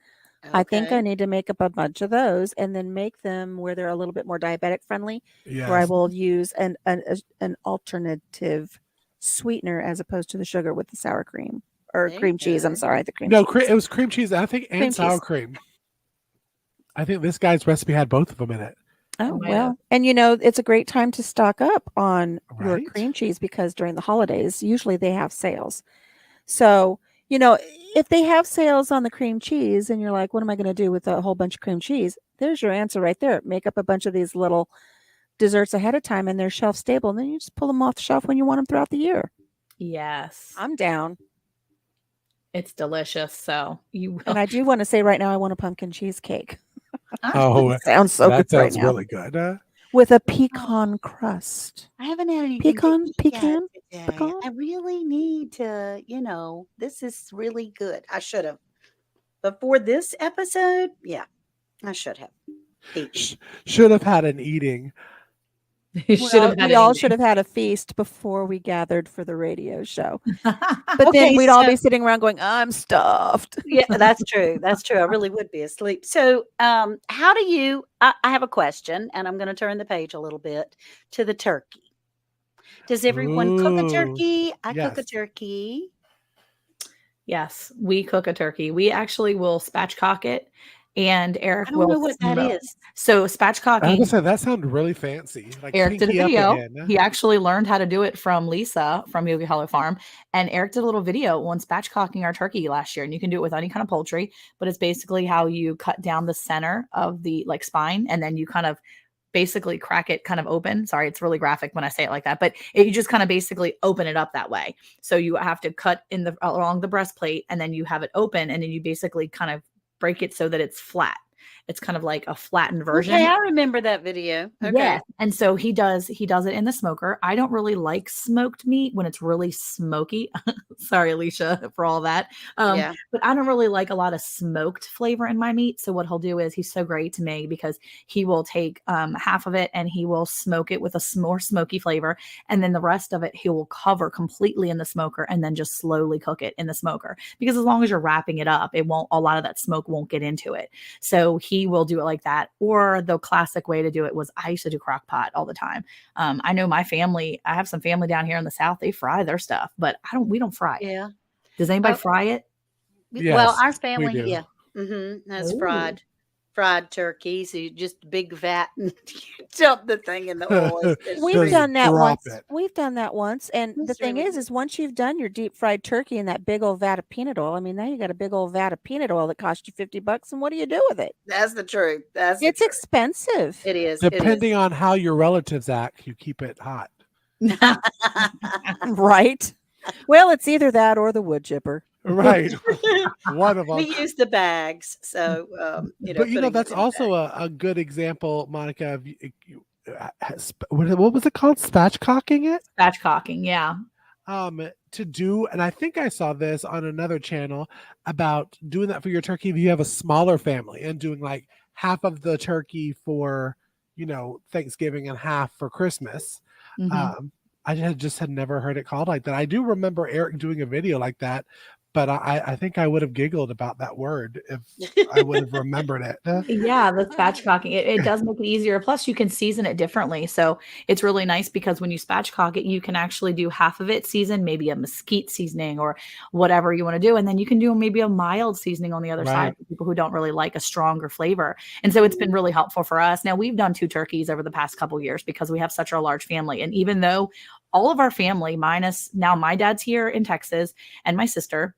[SPEAKER 1] I think I
[SPEAKER 2] Okay.
[SPEAKER 1] need to make up a bunch of those and then make them where they're a little bit more diabetic friendly, where I
[SPEAKER 3] Yes.
[SPEAKER 1] will use an alternative sweetener as opposed to the sugar with the sour cream or
[SPEAKER 2] There you
[SPEAKER 1] cream cheese. I'm
[SPEAKER 2] go.
[SPEAKER 1] sorry, the cream
[SPEAKER 3] No,
[SPEAKER 1] cheese.
[SPEAKER 3] it was cream cheese, I think,
[SPEAKER 1] Cream
[SPEAKER 3] and sour
[SPEAKER 1] cheese.
[SPEAKER 3] cream. I think this guy's recipe had both of them in it.
[SPEAKER 1] Oh,
[SPEAKER 4] might
[SPEAKER 1] well.
[SPEAKER 4] have.
[SPEAKER 1] And it's a great time to stock up on your
[SPEAKER 3] Right?
[SPEAKER 1] cream cheese because during the holidays, usually they have sales. So, if they have sales on the cream cheese and you're like, what am I going to do with a whole bunch of cream cheese? There's your answer right there. Make up a bunch of these little desserts ahead of time and they're shelf stable. And then you just pull them off the shelf when you want them throughout the year.
[SPEAKER 4] Yes.
[SPEAKER 1] I'm down.
[SPEAKER 4] It's delicious. So you will.
[SPEAKER 1] And I do want to say right now, I want a pumpkin cheesecake.
[SPEAKER 3] Oh,
[SPEAKER 1] It sounds so
[SPEAKER 3] that
[SPEAKER 1] good right
[SPEAKER 3] sounds
[SPEAKER 1] now.
[SPEAKER 3] really good.
[SPEAKER 1] With a pecan crust.
[SPEAKER 2] I haven't had anything to eat yet
[SPEAKER 1] Pecan?
[SPEAKER 2] today.
[SPEAKER 1] Pecan?
[SPEAKER 2] I really need to, this is really good. I should have. Before this episode, yeah, I should have eaten.
[SPEAKER 3] Should have had an eating.
[SPEAKER 4] You should have had
[SPEAKER 1] We all
[SPEAKER 4] anything.
[SPEAKER 1] should have had a feast before we gathered for the radio show. But
[SPEAKER 2] Okay,
[SPEAKER 1] then we'd all
[SPEAKER 2] so-
[SPEAKER 1] be sitting around going, I'm stuffed.
[SPEAKER 2] Yeah, that's true. That's true. I really would be asleep. So, how do you? I have a question, and I'm going to turn the page a little bit to the turkey. Does everyone cook a
[SPEAKER 3] Ooh,
[SPEAKER 2] turkey? I cook a
[SPEAKER 3] yes.
[SPEAKER 2] turkey.
[SPEAKER 4] Yes, we cook a turkey. We actually will spatchcock it, and Eric
[SPEAKER 2] I don't
[SPEAKER 4] will
[SPEAKER 2] know what that
[SPEAKER 4] smoke.
[SPEAKER 2] is.
[SPEAKER 4] So
[SPEAKER 3] I was
[SPEAKER 4] spatchcocking.
[SPEAKER 3] gonna say that sounded really fancy. Like
[SPEAKER 4] Eric did a
[SPEAKER 3] pinky up
[SPEAKER 4] video.
[SPEAKER 3] again.
[SPEAKER 4] He actually learned how to do it from Lisa from Yogi Hollow Farm. And Eric did a little video on spatchcocking our turkey last year. And you can do it with any kind of poultry, but it's basically how you cut down the center of the spine and then you kind of basically crack it kind of open. Sorry, it's really graphic when I say it like that, but you just kind of basically open it up that way. So you have to cut along the breastplate and then you have it open and then you basically kind of break it so that it's flat. It's kind of like a flattened version.
[SPEAKER 2] Okay, I remember that video. Okay.
[SPEAKER 4] Yes. And so he does it in the smoker. I don't really like smoked meat when it's really smoky. Sorry, Alicia, for all that.
[SPEAKER 2] Yeah.
[SPEAKER 4] But I don't really like a lot of smoked flavor in my meat. So what he'll do is he's so great to me because he will take half of it and he will smoke it with a more smoky flavor. And then the rest of it, he will cover completely in the smoker and then just slowly cook it in the smoker. Because as long as you're wrapping it up, a lot of that smoke won't get into it. So he will do it like that. Or the classic way to do it was I used to do crock pot all the time. I know my family, I have some family down here in the South, they fry their stuff, but we don't fry it.
[SPEAKER 2] Yeah.
[SPEAKER 4] Does anybody
[SPEAKER 2] Oh,
[SPEAKER 4] fry it?
[SPEAKER 2] Well,
[SPEAKER 3] Yes,
[SPEAKER 2] our
[SPEAKER 3] we
[SPEAKER 2] family,
[SPEAKER 3] do.
[SPEAKER 2] yeah. That's
[SPEAKER 1] Ooh.
[SPEAKER 2] fried turkey. So you just big vat and you dump the thing in the oil. It's
[SPEAKER 1] We've
[SPEAKER 3] Just
[SPEAKER 2] really
[SPEAKER 1] done that
[SPEAKER 3] drop
[SPEAKER 1] once.
[SPEAKER 3] it.
[SPEAKER 1] We've done that once. And the
[SPEAKER 2] it's
[SPEAKER 1] thing
[SPEAKER 2] really good.
[SPEAKER 1] is once you've done your deep fried turkey in that big old vat of peanut oil, I mean, now you got a big old vat of peanut oil that cost you $50. And what do you do with it?
[SPEAKER 2] That's the truth. That's the
[SPEAKER 1] It's
[SPEAKER 2] truth.
[SPEAKER 1] expensive.
[SPEAKER 2] It is. It
[SPEAKER 3] Depending
[SPEAKER 2] is.
[SPEAKER 3] on how your relatives act, you keep it hot.
[SPEAKER 1] Right? Well, it's either that or the wood chipper.
[SPEAKER 3] Right. One of them.
[SPEAKER 2] We use the bags, so
[SPEAKER 3] But
[SPEAKER 2] putting it
[SPEAKER 3] that's
[SPEAKER 2] in a
[SPEAKER 3] also
[SPEAKER 2] bag.
[SPEAKER 3] a good example, Monica, of what was it called? Spatchcocking it?
[SPEAKER 4] Spatchcocking, yeah.
[SPEAKER 3] To do, and I think I saw this on another channel about doing that for your turkey if you have a smaller family and doing like half of the turkey for, Thanksgiving and half for Christmas.
[SPEAKER 4] Mhm.
[SPEAKER 3] I had never heard it called like that. I do remember Eric doing a video like that, but I think I would have giggled about that word if I would have remembered it.
[SPEAKER 4] Yeah, the spatchcocking, it does make it easier. Plus, you can season it differently. So it's really nice because when you spatchcock it, you can actually do half of it seasoned, maybe a mesquite seasoning or whatever you want to do. And then you can do maybe a mild seasoning on the other
[SPEAKER 3] Right.
[SPEAKER 4] side for people who don't really like a stronger flavor. And so it's been really helpful for us. Now, we've done 2 turkeys over the past couple years because we have such a large family. And even though all of our family, minus now my dad's here in Texas and my sister,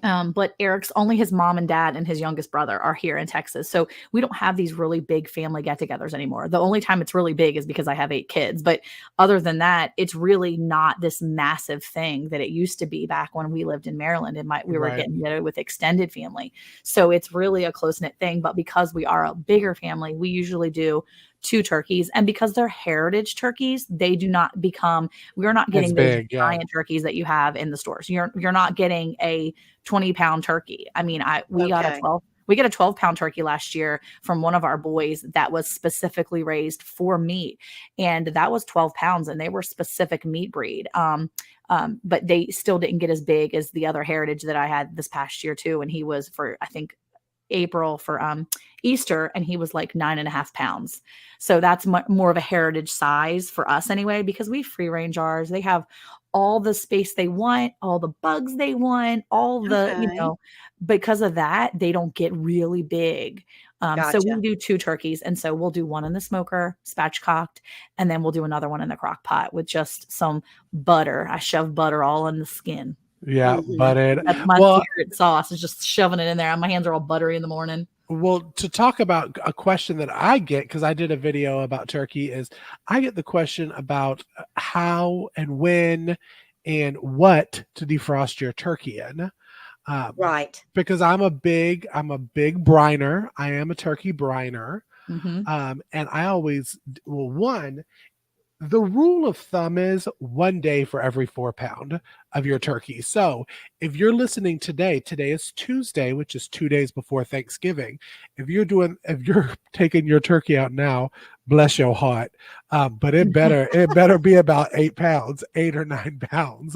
[SPEAKER 4] but Eric's only his mom and dad and his youngest brother are here in Texas. So we don't have these really big family get togethers anymore. The only time it's really big is because I have 8 kids. But other than that, it's really not this massive thing that it used to be back when we lived in Maryland and we were
[SPEAKER 3] Right.
[SPEAKER 4] getting together with extended family. So it's really a close knit thing. But because we are a bigger family, we usually do 2 turkeys. And because they're heritage turkeys, they do not become, we're not
[SPEAKER 3] As
[SPEAKER 4] getting those
[SPEAKER 3] big, yeah.
[SPEAKER 4] giant turkeys that you have in the stores. You're not getting a 20-pound turkey. I mean, we got a
[SPEAKER 2] Okay.
[SPEAKER 4] 12-pound turkey last year from one of our boys that was specifically raised for meat. And that was 12 pounds and they were specific meat breed. But they still didn't get as big as the other heritage that I had this past year too. And he was for, I think, April for Easter, and he was like 9.5 pounds. So that's more of a heritage size for us anyway, because we free range ours. They have all the space they want, all the bugs they want, all the,
[SPEAKER 2] Okay.
[SPEAKER 4] because of that, they don't get really big. So we
[SPEAKER 2] Gotcha.
[SPEAKER 4] do 2 turkeys. And so we'll do one in the smoker, spatchcocked, and then we'll do another one in the crock pot with just some butter. I shove butter all in the skin.
[SPEAKER 3] Yeah,
[SPEAKER 2] Mhm.
[SPEAKER 3] butted.
[SPEAKER 4] That's my
[SPEAKER 3] Well,
[SPEAKER 4] secret sauce, is just shoving it in there. My hands are all buttery in the morning.
[SPEAKER 3] to talk about a question that I get, because I did a video about turkey, is I get the question about how and when and what to defrost your turkey in.
[SPEAKER 2] Right.
[SPEAKER 3] Because I'm a big briner. I am a turkey briner.
[SPEAKER 4] Mhm.
[SPEAKER 3] And I always, the rule of thumb is 1 day for every 4 pound of your turkey. So if you're listening today is Tuesday, which is 2 days before Thanksgiving. If you're taking your turkey out now, bless your heart. But it better be about 8 pounds, 8 or 9 pounds.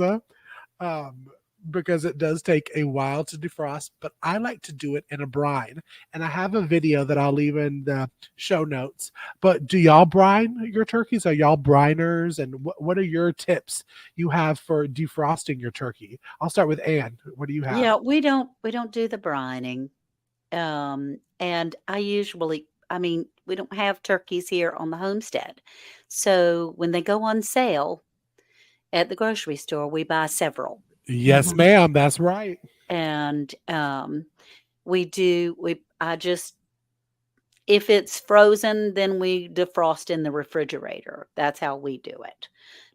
[SPEAKER 3] Because it does take a while to defrost, but I like to do it in a brine. And I have a video that I'll leave in the show notes. But do y'all brine your turkeys? Are y'all briners? And what are your tips you have for defrosting your turkey? I'll start with Anne. What do you have?
[SPEAKER 2] Yeah, we don't do the brining. And we don't have turkeys here on the homestead. So when they go on sale at the grocery store, we buy several.
[SPEAKER 3] Yes,
[SPEAKER 4] Mhm.
[SPEAKER 3] ma'am. That's right.
[SPEAKER 2] And I just, if it's frozen, then we defrost in the refrigerator. That's how we do it.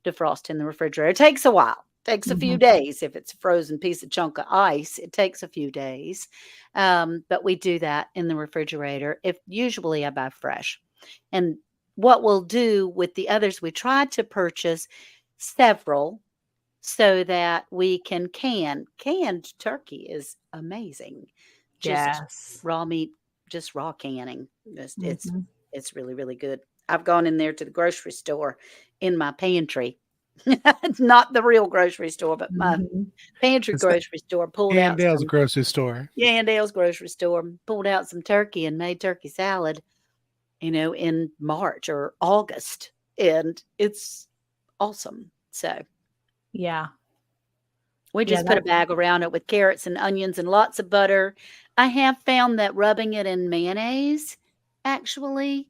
[SPEAKER 2] Defrost in the refrigerator. It takes a while. Takes a few
[SPEAKER 4] Mhm.
[SPEAKER 2] days. If it's a frozen piece of chunk of ice, it takes a few days. But we do that in the refrigerator. If usually I buy fresh. And what we'll do with the others, we try to purchase several so that we can can. Canned turkey is amazing. Just
[SPEAKER 4] Yes.
[SPEAKER 2] raw meat, just raw canning. Just
[SPEAKER 4] Mhm.
[SPEAKER 2] it's really, really good. I've gone in there to the grocery store in my pantry. Not the real grocery store, but my
[SPEAKER 4] Mhm.
[SPEAKER 2] pantry
[SPEAKER 3] It's the
[SPEAKER 2] grocery store, pulled out
[SPEAKER 3] Andale's
[SPEAKER 2] some,
[SPEAKER 3] grocery store.
[SPEAKER 2] yeah, Andale's grocery store, pulled out some turkey and made turkey salad, in March or August. And it's awesome. So
[SPEAKER 4] Yeah.
[SPEAKER 2] We
[SPEAKER 4] Yeah,
[SPEAKER 2] just put a bag around it with carrots and onions and lots of butter. I have found that rubbing it in mayonnaise actually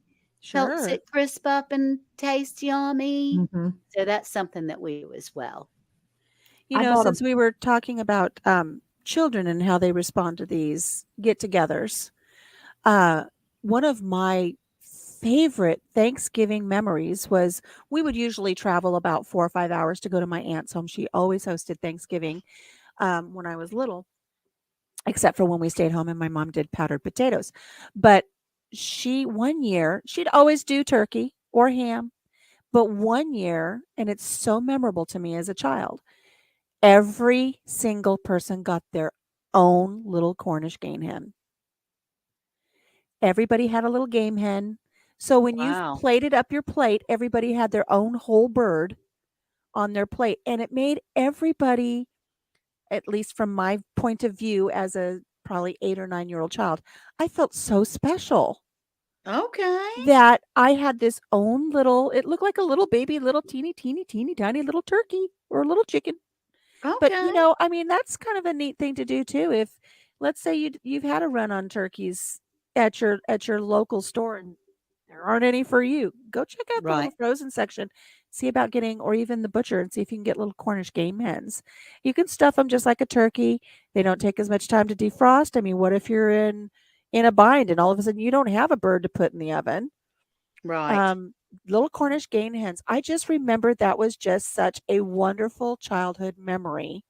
[SPEAKER 2] helps
[SPEAKER 1] Sure.
[SPEAKER 2] it crisp up and taste yummy.
[SPEAKER 4] Mhm.
[SPEAKER 2] So that's something that we do as well.
[SPEAKER 1] You
[SPEAKER 4] I
[SPEAKER 1] know,
[SPEAKER 4] bought a
[SPEAKER 1] since we were talking about children and how they respond to these get-togethers, uh, one of my favorite Thanksgiving memories was we would usually travel about 4 or 5 hours to go to my aunt's home. She always hosted Thanksgiving when I was little, except for when we stayed home and my mom did powdered potatoes. But one year, she'd always do turkey or ham. But one year, and it's so memorable to me as a child, every single person got their own little Cornish game hen. Everybody had a little game hen. So when you've
[SPEAKER 2] Wow.
[SPEAKER 1] plated up your plate, everybody had their own whole bird on their plate. And it made everybody, at least from my point of view as a probably 8 or 9 year old child, I felt so special
[SPEAKER 2] Okay.
[SPEAKER 1] that I had this own little, it looked like a little baby, little teeny tiny little turkey or a little chicken. But,
[SPEAKER 2] Okay.
[SPEAKER 1] I mean, that's kind of a neat thing to do too. If let's say you've had a run on turkeys at your local store and there aren't any for you, go check out the little
[SPEAKER 2] Right.
[SPEAKER 1] frozen section, see about getting, or even the butcher, and see if you can get little Cornish game hens. You can stuff them just like a turkey. They don't take as much time to defrost. I mean, what if you're in a bind and all of a sudden you don't have a bird to put in the oven?
[SPEAKER 2] Right.
[SPEAKER 1] Um, Little Cornish game hens. I just remembered that was just such a wonderful childhood memory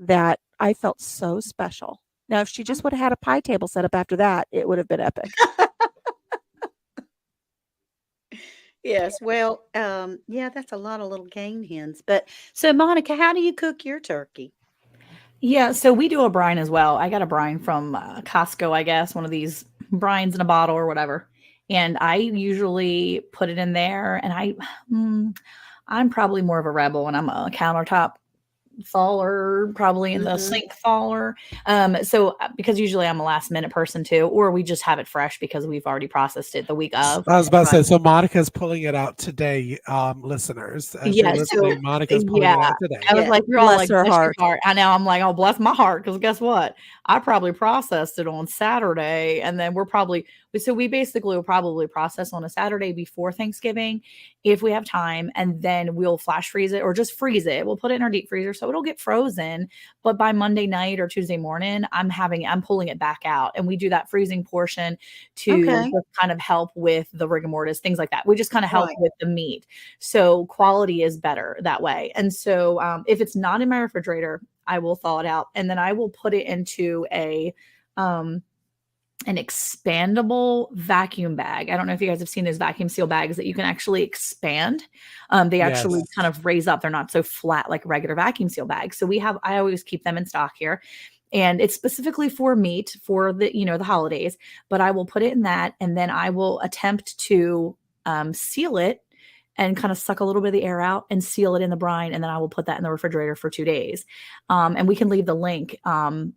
[SPEAKER 1] that I felt so special. Now, if she just would have had a pie table set up after that, it would have been epic.
[SPEAKER 2] Yes. Well, yeah, that's a lot of little game hens. But so, Monica, how do you cook your turkey?
[SPEAKER 4] Yeah, so we do a brine as well. I got a brine from Costco, I guess, one of these brines in a bottle or whatever. And I usually put it in there, and I'm probably more of a rebel, and I'm a countertop thaller, probably in the
[SPEAKER 2] Mm-hmm.
[SPEAKER 4] sink thaller. So because usually I'm a last minute person too, or we just have it fresh because we've already processed it the week of.
[SPEAKER 3] I was about to say,
[SPEAKER 4] But
[SPEAKER 3] so Monica's pulling it out today, listeners. As you're
[SPEAKER 4] yeah, so
[SPEAKER 3] listening, Monica's pulling
[SPEAKER 4] yeah,
[SPEAKER 3] it out today.
[SPEAKER 4] I was
[SPEAKER 2] Yeah.
[SPEAKER 4] like, you're all
[SPEAKER 1] Bless
[SPEAKER 4] like,
[SPEAKER 1] her
[SPEAKER 4] bless your
[SPEAKER 1] heart.
[SPEAKER 4] heart. I know. I'm like, oh, bless my heart. Because guess what? I probably processed it on Saturday. And then we basically will probably process on a Saturday before Thanksgiving if we have time. And then we'll flash freeze it or just freeze it. We'll put it in our deep freezer so it'll get frozen. But by Monday night or Tuesday morning, I'm pulling it back out. And we do that freezing portion to
[SPEAKER 2] Okay.
[SPEAKER 4] just kind of help with the rigor mortis, things like that. We just kind of help
[SPEAKER 2] Right.
[SPEAKER 4] with the meat. So quality is better that way. And so if it's not in my refrigerator, I will thaw it out and then I will put it into um, an expandable vacuum bag. I don't know if you guys have seen those vacuum seal bags that you can actually expand. They actually
[SPEAKER 3] Yes.
[SPEAKER 4] kind of raise up. They're not so flat like regular vacuum seal bags. So I always keep them in stock here. And it's specifically for meat for the holidays, but I will put it in that and then I will attempt to seal it and kind of suck a little bit of the air out and seal it in the brine. And then I will put that in the refrigerator for 2 days. And we can leave the link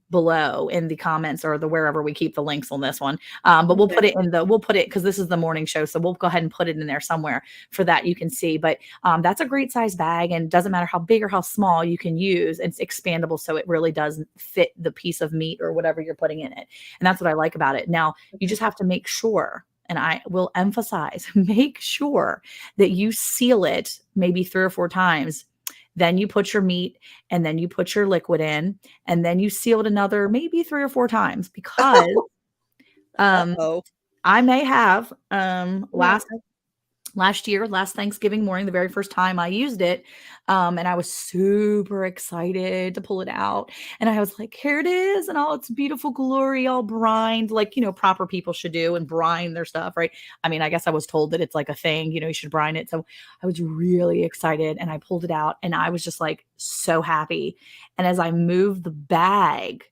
[SPEAKER 4] below in the comments or wherever we keep the links on this one. But we'll put it because this is the morning show. So we'll go ahead and put it in there somewhere for that you can see. But that's a great size bag and doesn't matter how big or how small you can use. It's expandable. So it really does fit the piece of meat or whatever you're putting in it. And that's what I like about it. Now you just have to make sure, and I will emphasize, make sure that you seal it maybe 3 or 4 times. Then you put your meat and then you put your liquid in and then you seal it another maybe 3 or 4 times because
[SPEAKER 2] Uh-oh.
[SPEAKER 4] I may have
[SPEAKER 2] Yeah.
[SPEAKER 4] last year, last Thanksgiving morning, the very first time I used it. And I was super excited to pull it out. And I was like, here it is. And all its beautiful glory, all brined, like, proper people should do and brine their stuff, right? I mean, I guess I was told that it's like a thing, you should brine it. So I was really excited and I pulled it out and I was just like so happy. And as I moved the bag,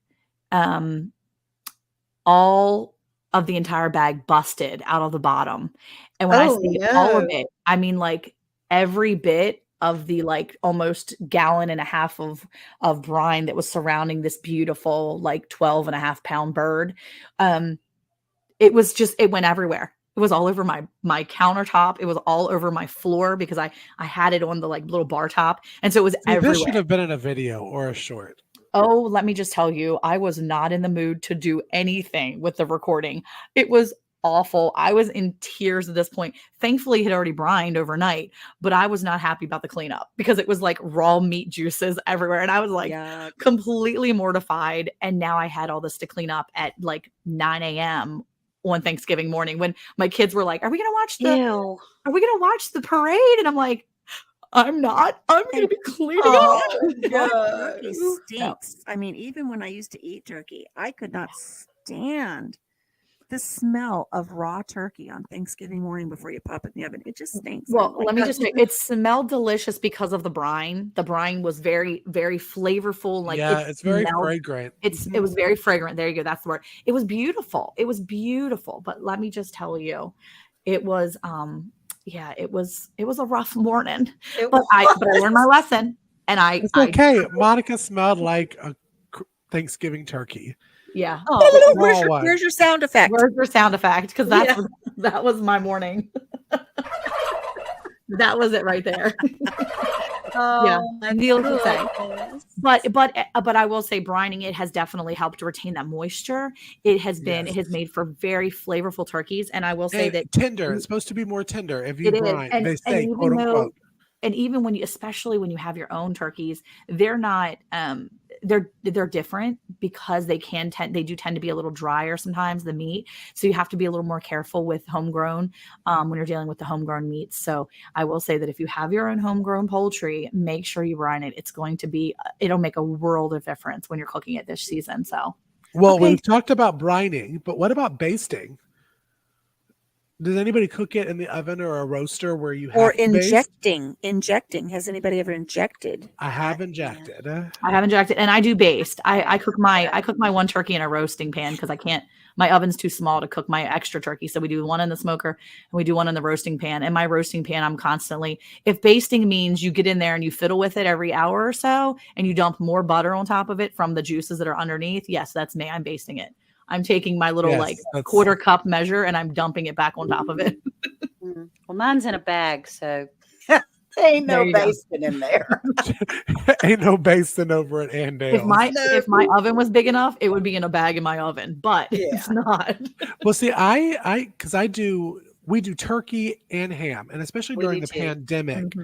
[SPEAKER 4] all of the entire bag busted out of the bottom. And when I
[SPEAKER 2] Oh
[SPEAKER 4] say all of
[SPEAKER 2] no.
[SPEAKER 4] it, I mean like every bit of the like almost gallon and a half of brine that was surrounding this beautiful like 12 and a half pound bird. It went everywhere. It was all over my countertop. It was all over my floor because I had it on the like little bar top, and so it was
[SPEAKER 3] See, this should
[SPEAKER 4] everywhere.
[SPEAKER 3] have been in a video or a short.
[SPEAKER 4] Oh, let me just tell you, I was not in the mood to do anything with the recording. It was awful. I was in tears at this point. Thankfully, it had already brined overnight, but I was not happy about the cleanup because it was like raw meat juices everywhere. And I was like
[SPEAKER 1] Yuck.
[SPEAKER 4] completely mortified. And now I had all this to clean up at like 9 a.m. on Thanksgiving morning when my kids were like, Are we gonna watch the parade? And I'm like, I'm not. I'm going to be cleaning
[SPEAKER 1] Oh,
[SPEAKER 4] up.
[SPEAKER 1] raw turkey
[SPEAKER 4] No.
[SPEAKER 1] stinks. I mean, even when I used to eat turkey, I could not stand the smell of raw turkey on Thanksgiving morning before you pop it in the oven. It just stinks.
[SPEAKER 4] Well,
[SPEAKER 1] I'm
[SPEAKER 4] let me
[SPEAKER 1] like,
[SPEAKER 4] just say, it smelled delicious because of the brine. The brine was very, very flavorful. Like
[SPEAKER 3] Yeah, it's very
[SPEAKER 4] smelled-
[SPEAKER 3] fragrant.
[SPEAKER 4] It was very fragrant. There you go. That's the word. It was beautiful. It was beautiful. But let me just tell you, it was it was a rough morning. But I learned my lesson, and
[SPEAKER 3] It's okay. Monica smelled like a Thanksgiving turkey.
[SPEAKER 4] Yeah.
[SPEAKER 2] Oh,
[SPEAKER 1] where's your sound effect?
[SPEAKER 4] Where's your sound effect? Because that was my morning. That was it right there. Needless to say. But I will say brining it has definitely helped retain that moisture. It has made for very flavorful turkeys. And I will say that
[SPEAKER 3] tender. It's supposed to be more tender if you
[SPEAKER 4] it
[SPEAKER 3] brine.
[SPEAKER 4] is.
[SPEAKER 3] They say,
[SPEAKER 4] even
[SPEAKER 3] quote unquote.
[SPEAKER 4] And even when you, especially when you have your own turkeys, they're not they're different because they do tend to be a little drier sometimes, the meat. So you have to be a little more careful with homegrown when you're dealing with the homegrown meats. So I will say that if you have your own homegrown poultry, make sure you brine it. It'll make a world of difference when you're cooking it this season. So
[SPEAKER 3] We've talked about brining, but what about basting? Does anybody cook it in the oven or a roaster where you have
[SPEAKER 1] Or
[SPEAKER 3] to baste?
[SPEAKER 1] injecting. Has anybody ever injected?
[SPEAKER 3] I have injected.
[SPEAKER 4] I have injected, and I do baste. I cook my one turkey in a roasting pan because I can't. My oven's too small to cook my extra turkey, so we do one in the smoker and we do one in the roasting pan. And my roasting pan, I'm constantly. If basting means you get in there and you fiddle with it every hour or so, and you dump more butter on top of it from the juices that are underneath, yes, that's me. I'm basting it. I'm taking my little quarter cup measure and I'm dumping it back on top of it.
[SPEAKER 2] Well, mine's in a bag, so ain't no basting in there.
[SPEAKER 3] Ain't no basting over at Andale's.
[SPEAKER 4] If my oven was big enough, it would be in a bag in my oven, but it's not.
[SPEAKER 3] Well, see, we do turkey and ham, and especially during the pandemic,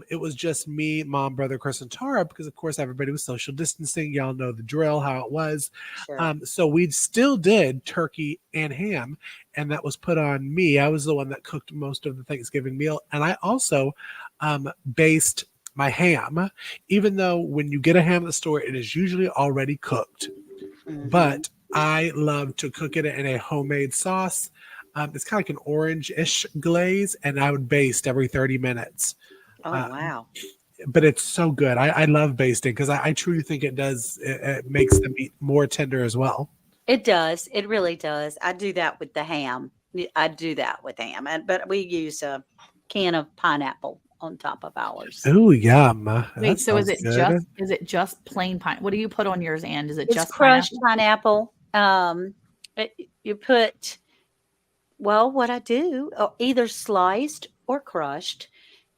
[SPEAKER 3] it was just me, mom, brother, Chris, and Tara, because of course everybody was social distancing. Y'all know the drill, how it was.
[SPEAKER 2] Sure.
[SPEAKER 3] So we still did turkey and ham, and that was put on me. I was the one that cooked most of the Thanksgiving meal, and I also based my ham, even though when you get a ham at the store, it is usually already cooked. But I love to cook it in a homemade sauce. It's kind of like an orange-ish glaze, and I would baste every 30 minutes.
[SPEAKER 2] Oh, wow.
[SPEAKER 3] But it's so good. I love basting because I truly think it makes the meat more tender as well.
[SPEAKER 2] It does. It really does. I do that with the ham. But we use a can of pineapple on top of ours.
[SPEAKER 3] Oh, yum.
[SPEAKER 4] Wait, so is it just plain pine? What do you put on yours, and is it just
[SPEAKER 2] crushed pineapple? You put, what I do, either sliced or crushed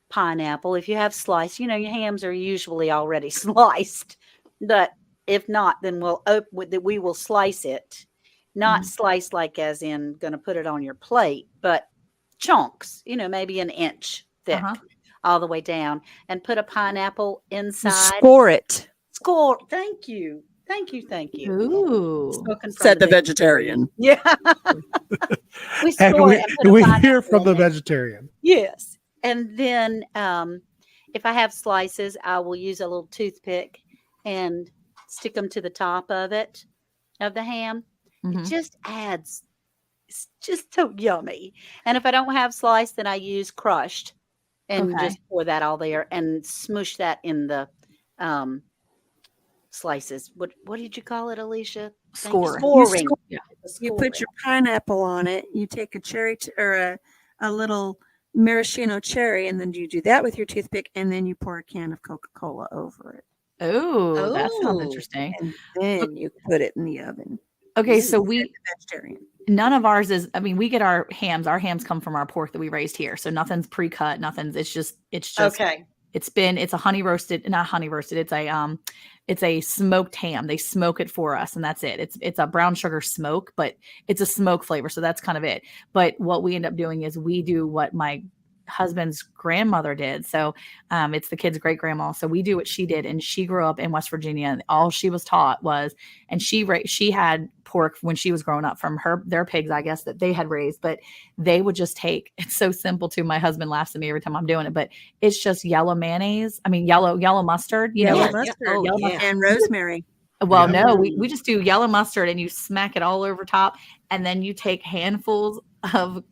[SPEAKER 2] pineapple. If you have sliced, your hams are usually already sliced, but if not, then we will slice it, not sliced like as in going to put it on your plate, but chunks, maybe an inch thick. All the way down, and put a pineapple inside.
[SPEAKER 1] Score it.
[SPEAKER 2] Thank you.
[SPEAKER 4] Ooh.
[SPEAKER 1] Said the vegetarian.
[SPEAKER 2] Yeah. we
[SPEAKER 3] hear from the vegetarian.
[SPEAKER 2] Yes. And then if I have slices, I will use a little toothpick and stick them to the top of the ham. It just adds, it's just so yummy. And if I don't have sliced, then I use crushed. And just pour that all there and smoosh that in the slices. What did you call it, Alicia?
[SPEAKER 4] Scoring.
[SPEAKER 1] You put your pineapple on it. You take a cherry or a little maraschino cherry, and then you do that with your toothpick, and then you pour a can of Coca-Cola over it.
[SPEAKER 4] Oh, that sounds interesting.
[SPEAKER 1] And then you put it in the oven.
[SPEAKER 4] Okay, so None of ours is, I mean, we get our hams. Our hams come from our pork that we raised here. So nothing's pre-cut, nothing's, it's just
[SPEAKER 2] Okay.
[SPEAKER 4] it's a honey roasted, not honey roasted. It's a smoked ham. They smoke it for us and that's it. It's a brown sugar smoke, but it's a smoke flavor. So that's kind of it. But what we end up doing is we do what my husband's grandmother did. So it's the kid's great grandma. So we do what she did, and she grew up in West Virginia, and all she was taught was, and she had pork when she was growing up from their pigs, I guess, that they had raised, but they would just take, it's so simple too. My husband laughs at me every time I'm doing it, but it's just yellow mayonnaise. I mean, yellow mustard,
[SPEAKER 1] Yellow
[SPEAKER 2] Yeah.
[SPEAKER 1] mustard.
[SPEAKER 2] Oh,
[SPEAKER 4] Yellow
[SPEAKER 2] yeah.
[SPEAKER 5] And rosemary.
[SPEAKER 4] well,
[SPEAKER 3] Yeah.
[SPEAKER 4] no, we just do yellow mustard and you smack it all over top. And then you take handfuls of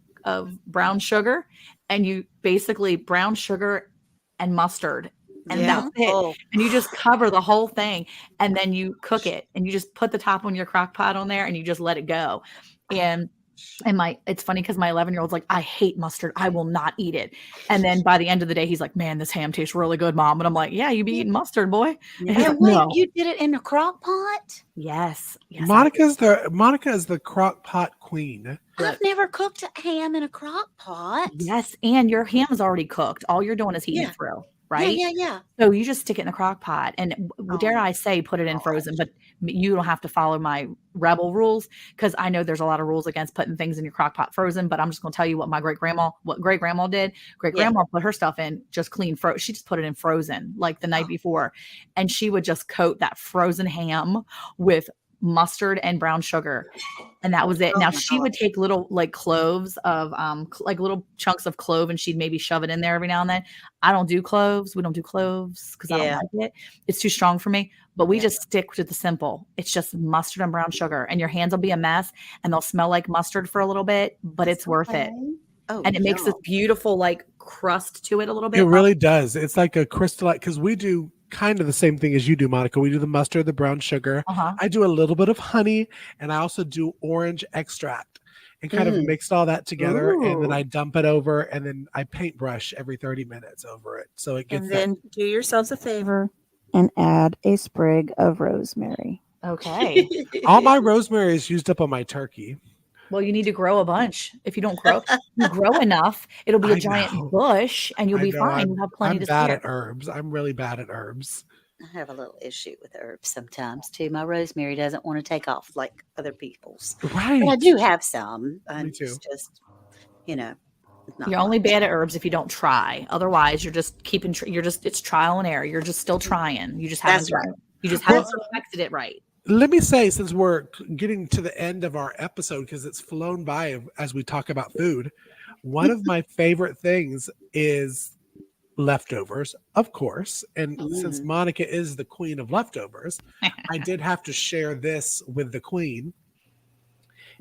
[SPEAKER 4] brown sugar and you basically brown sugar and mustard. And
[SPEAKER 5] Yeah.
[SPEAKER 4] that's it.
[SPEAKER 5] Oh.
[SPEAKER 4] And you just cover the whole thing and then you cook it and you just put the top on your crock pot on there and you just let it go. And it's funny because my 11-year-old's like, I hate mustard. I will not eat it. And then by the end of the day, he's like, man, this ham tastes really good, Mom. And I'm like, yeah, you be eating mustard, boy. And he's
[SPEAKER 2] And
[SPEAKER 4] like,
[SPEAKER 2] wait,
[SPEAKER 4] no.
[SPEAKER 2] you did it in a crock pot?
[SPEAKER 4] Yes. I
[SPEAKER 3] Monica is the crock pot queen.
[SPEAKER 4] Look.
[SPEAKER 2] I've never cooked a ham in a crock pot.
[SPEAKER 4] Yes, and your ham is already cooked. All you're doing is heating
[SPEAKER 2] Yeah.
[SPEAKER 4] it through, right?
[SPEAKER 2] Yeah.
[SPEAKER 4] So you just stick it in the crock pot, and dare
[SPEAKER 2] Oh,
[SPEAKER 4] I say, put it in frozen. But you don't have to follow my rebel rules because I know there's a lot of rules against putting things in your crock pot frozen. But I'm just going to tell you what great grandma did. Great grandma put her stuff in just clean frozen. She just put it in frozen like the night before, and she would just coat that frozen ham with mustard and brown sugar, and that was it.
[SPEAKER 2] Oh
[SPEAKER 4] Now
[SPEAKER 2] my
[SPEAKER 4] she would take little like cloves of like little chunks of clove, and she'd maybe shove it in there every now and then. I don't do cloves. We don't do cloves because I don't
[SPEAKER 2] Yeah.
[SPEAKER 4] like it. It's too strong for me. But we
[SPEAKER 2] Yeah.
[SPEAKER 4] just stick to the simple. It's just mustard and brown sugar, and your hands will be a mess, and they'll smell like mustard for a little bit, but it's worth it.
[SPEAKER 2] Oh,
[SPEAKER 4] And it makes this
[SPEAKER 2] yum.
[SPEAKER 4] beautiful like crust to it a little bit.
[SPEAKER 3] It really does. It's like a crystallite because we do kind of the same thing as you do, Monica. We do the mustard, the brown sugar.
[SPEAKER 4] Uh-huh.
[SPEAKER 3] I do a little bit of honey, and I also do orange extract and kind of mix all that together. And then
[SPEAKER 4] Ooh.
[SPEAKER 3] I dump it over, and then I paintbrush every 30 minutes over it. So it gets
[SPEAKER 5] And
[SPEAKER 3] that.
[SPEAKER 5] then do yourselves a favor.
[SPEAKER 1] And add a sprig of rosemary.
[SPEAKER 4] Okay.
[SPEAKER 3] All my rosemary is used up on my turkey.
[SPEAKER 4] Well, you need to grow a bunch. If you don't grow enough, it'll be a
[SPEAKER 3] I
[SPEAKER 4] giant
[SPEAKER 3] know.
[SPEAKER 4] bush and you'll
[SPEAKER 3] I
[SPEAKER 4] be
[SPEAKER 3] know,
[SPEAKER 4] fine. You'll have plenty
[SPEAKER 3] I'm
[SPEAKER 4] to
[SPEAKER 3] bad
[SPEAKER 4] spare.
[SPEAKER 3] at herbs. I'm really bad at herbs.
[SPEAKER 2] I have a little issue with herbs sometimes too. My rosemary doesn't want to take off like other people's.
[SPEAKER 3] Right.
[SPEAKER 2] But I do have some.
[SPEAKER 3] Me too.
[SPEAKER 2] It's just, it's not
[SPEAKER 4] You're only
[SPEAKER 2] much.
[SPEAKER 4] bad at herbs if you don't try. Otherwise, you're just it's trial and error. You're just still trying. You just haven't
[SPEAKER 2] That's right.
[SPEAKER 4] You just
[SPEAKER 3] Well-
[SPEAKER 4] haven't perfected it right.
[SPEAKER 3] Let me say, since we're getting to the end of our episode, because it's flown by as we talk about food, one of my favorite things is leftovers, of course. And since Monica is the queen of leftovers, I did have to share this with the queen.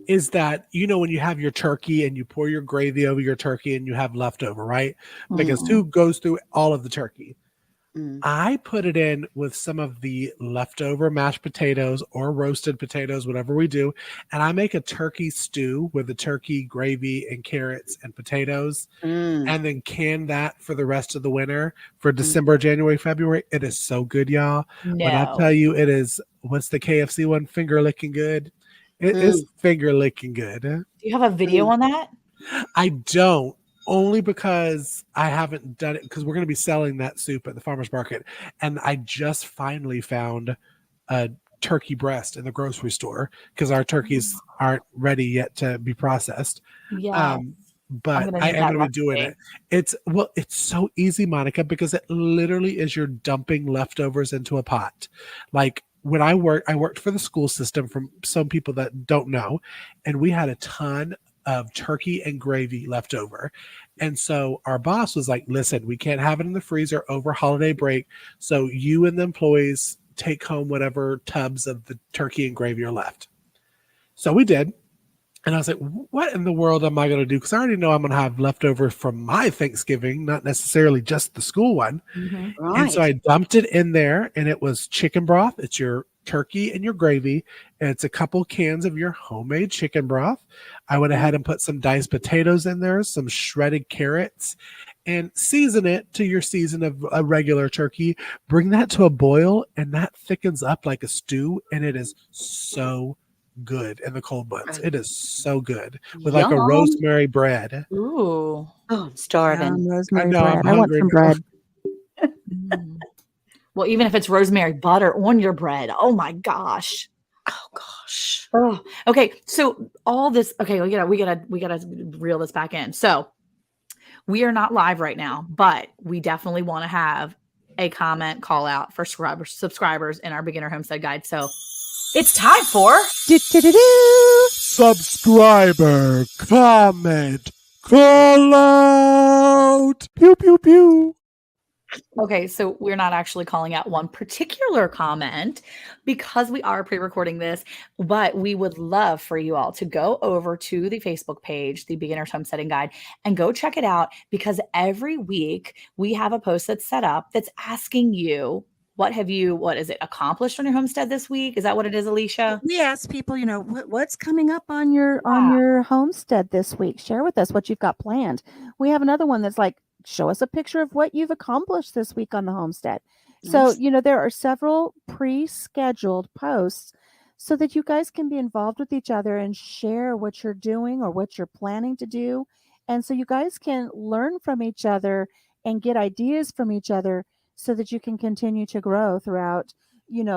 [SPEAKER 3] Is that, when you have your turkey and you pour your gravy over your turkey and you have leftover, right? Because who goes through all of the turkey? I put it in with some of the leftover mashed potatoes or roasted potatoes, whatever we do. And I make a turkey stew with the turkey gravy and carrots and potatoes, and then can that for the rest of the winter for December, January, February. It is so good, y'all. When I
[SPEAKER 4] No.
[SPEAKER 3] tell you it is, what's the KFC one? Finger licking good. It is finger licking good.
[SPEAKER 4] Do you have a video on that?
[SPEAKER 3] I don't. Only because I haven't done it, because we're going to be selling that soup at the farmer's market. And I just finally found a turkey breast in the grocery store because our turkeys aren't ready yet to be processed.
[SPEAKER 4] Yeah.
[SPEAKER 3] But
[SPEAKER 4] gonna
[SPEAKER 3] I
[SPEAKER 4] need
[SPEAKER 3] am
[SPEAKER 4] that
[SPEAKER 3] going to be doing
[SPEAKER 4] recipe.
[SPEAKER 3] it. It's so easy, Monica, because it literally is you're dumping leftovers into a pot. Like when I worked for the school system, from some people that don't know, and we had a ton of turkey and gravy left over. And so our boss was like, listen, we can't have it in the freezer over holiday break. So you and the employees take home whatever tubs of the turkey and gravy are left. So we did. And I was like, what in the world am I going to do? Because I already know I'm going to have leftover from my Thanksgiving, not necessarily just the school one.
[SPEAKER 2] Right.
[SPEAKER 3] And so I dumped it in there, and it was chicken broth. It's your turkey and your gravy, and it's a couple cans of your homemade chicken broth. I went ahead and put some diced potatoes in there, some shredded carrots, and season it to your season of a regular turkey. Bring that to a boil, and that thickens up like a stew, and it is so good in the cold months.
[SPEAKER 2] Oh,
[SPEAKER 3] It is so good with like a
[SPEAKER 2] yum.
[SPEAKER 3] rosemary bread.
[SPEAKER 4] Ooh.
[SPEAKER 2] Oh, I'm starving.
[SPEAKER 1] Rosemary
[SPEAKER 3] know, I'm
[SPEAKER 1] bread. I want
[SPEAKER 3] hungry
[SPEAKER 1] some
[SPEAKER 3] now.
[SPEAKER 1] bread.
[SPEAKER 4] Mm. Well, even if it's rosemary butter on your bread. Oh my gosh.
[SPEAKER 2] Oh gosh.
[SPEAKER 4] Oh, okay. So all this, okay, we gotta reel this back in. So we are not live right now, but we definitely want to have a comment call out for subscribers in our beginner homestead guide. So it's time for
[SPEAKER 1] Do-do-do-do.
[SPEAKER 3] Subscriber comment call out. Pew pew pew.
[SPEAKER 4] okay, so we're not actually calling out one particular comment because we are pre-recording this, but we would love for you all to go over to the Facebook page, the Beginner's Homesteading Guide, and go check it out because every week we have a post that's set up that's asking you, what is it, accomplished on your homestead this week? Is that what it is, Alicia?
[SPEAKER 5] We ask people,
[SPEAKER 1] What's coming up on your homestead this week? Share with us what you've got planned. We have another one that's like, show us a picture of what you've accomplished this week on the homestead. So,
[SPEAKER 2] Nice.
[SPEAKER 1] there are several pre-scheduled posts so that you guys can be involved with each other and share what you're doing or what you're planning to do. And so you guys can learn from each other and get ideas from each other so that you can continue to grow throughout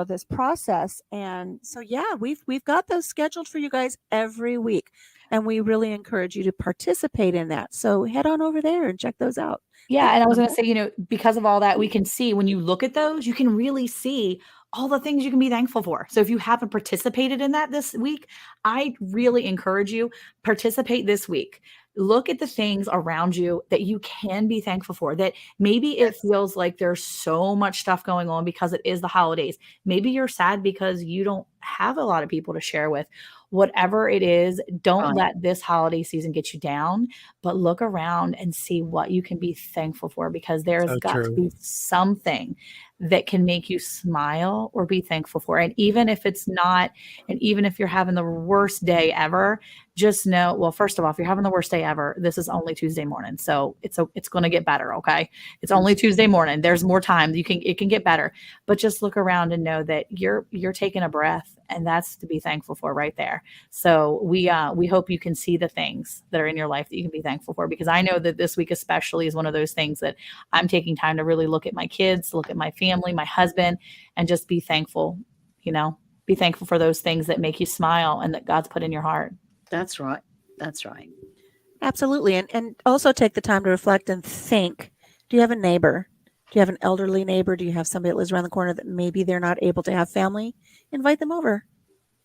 [SPEAKER 1] this process. And so yeah, we've got those scheduled for you guys every week, and we really encourage you to participate in that. So head on over there and check those out.
[SPEAKER 4] Yeah, and I was
[SPEAKER 1] Um,
[SPEAKER 4] going to say, because of all that, we can see when you look at those, you can really see all the things you can be thankful for. So if you haven't participated in that this week, I really encourage you, participate this week. Look at the things around you that you can be thankful for. That maybe it feels like there's so much stuff going on because it is the holidays. Maybe you're sad because you don't have a lot of people to share with. Whatever it is, don't
[SPEAKER 2] Right.
[SPEAKER 4] let this holiday season get you down, but look around and see what you can be thankful for because there's
[SPEAKER 3] So
[SPEAKER 4] got to
[SPEAKER 3] true.
[SPEAKER 4] be something that can make you smile or be thankful for. And even if it's not, and even if you're having the worst day ever, just know, well, first of all, if you're having the worst day ever, this is only Tuesday morning. So it's going to get better. Okay. It's only Tuesday morning. There's more time. It can get better, but just look around and know that you're taking a breath, and that's to be thankful for right there. So we hope you can see the things that are in your life that you can be thankful for, because I know that this week especially is one of those things that I'm taking time to really look at my kids, look at my family, my husband, and just be thankful, be thankful for those things that make you smile and that God's put in your heart.
[SPEAKER 2] That's right. That's right.
[SPEAKER 1] Absolutely. And also take the time to reflect and think. Do you have a neighbor? Do you have an elderly neighbor? Do you have somebody that lives around the corner that maybe they're not able to have family? Invite them over.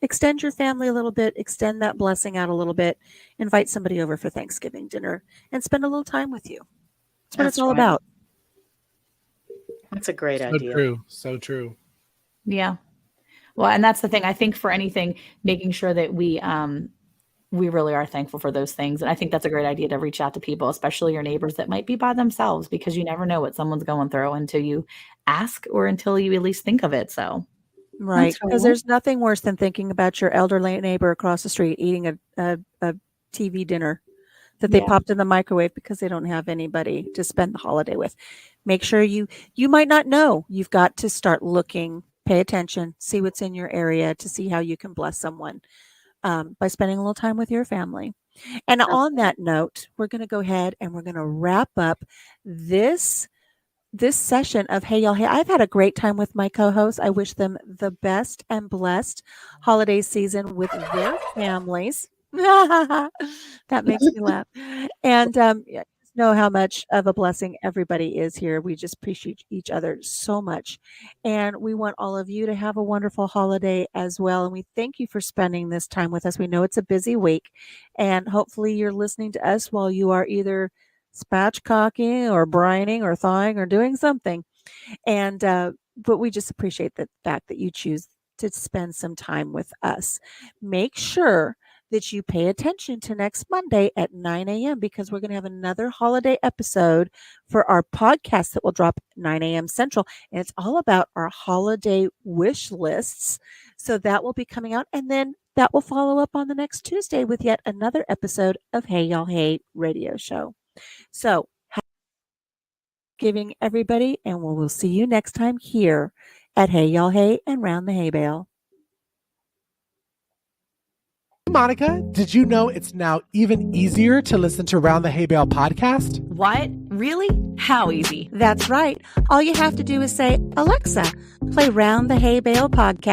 [SPEAKER 1] Extend your family a little bit, extend that blessing out a little bit, invite somebody over for Thanksgiving dinner and spend a little time with you. That's what it's
[SPEAKER 2] That's
[SPEAKER 1] all
[SPEAKER 2] right.
[SPEAKER 1] about.
[SPEAKER 2] That's a great
[SPEAKER 3] So
[SPEAKER 2] idea.
[SPEAKER 3] true. So true.
[SPEAKER 4] Yeah. Well, and that's the thing. I think for anything, making sure that we really are thankful for those things. And I think that's a great idea to reach out to people, especially your neighbors that might be by themselves, because you never know what someone's going through until you ask or until you at least think of it. So
[SPEAKER 1] Right.
[SPEAKER 2] That's
[SPEAKER 1] Because
[SPEAKER 2] right.
[SPEAKER 1] there's nothing worse than thinking about your elderly neighbor across the street eating a TV dinner that they
[SPEAKER 4] yeah,
[SPEAKER 1] popped in the microwave because they don't have anybody to spend the holiday with. Make sure you might not know. You've got to start looking, pay attention, see what's in your area to see how you can bless someone by spending a little time with your family. And
[SPEAKER 2] That's
[SPEAKER 1] on that note, we're going to go ahead and we're going to wrap up this session of Hey Y'all Hey. I've had a great time with my co-hosts. I wish them the best and blessed holiday season with their families. That makes me laugh. And yeah, just know how much of a blessing everybody is here. We just appreciate each other so much. And we want all of you to have a wonderful holiday as well. And we thank you for spending this time with us. We know it's a busy week, and hopefully you're listening to us while you are either spatchcocking or brining or thawing or doing something. And but we just appreciate the fact that you choose to spend some time with us. Make sure that you pay attention to next Monday at 9 a.m. because we're going to have another holiday episode for our podcast that will drop 9 a.m. Central. And it's all about our holiday wish lists. So that will be coming out. And then that will follow up on the next Tuesday with yet another episode of Hey Y'all Hey radio show. So, giving everybody, and we'll see you next time here at Hey Y'all Hey and Round the Hay Bale.
[SPEAKER 3] Monica, did you know it's now even easier to listen to Round the Hay Bale podcast?
[SPEAKER 4] What? Really? How easy?
[SPEAKER 5] That's right. All you have to do is say, Alexa, play Round the Hay Bale podcast.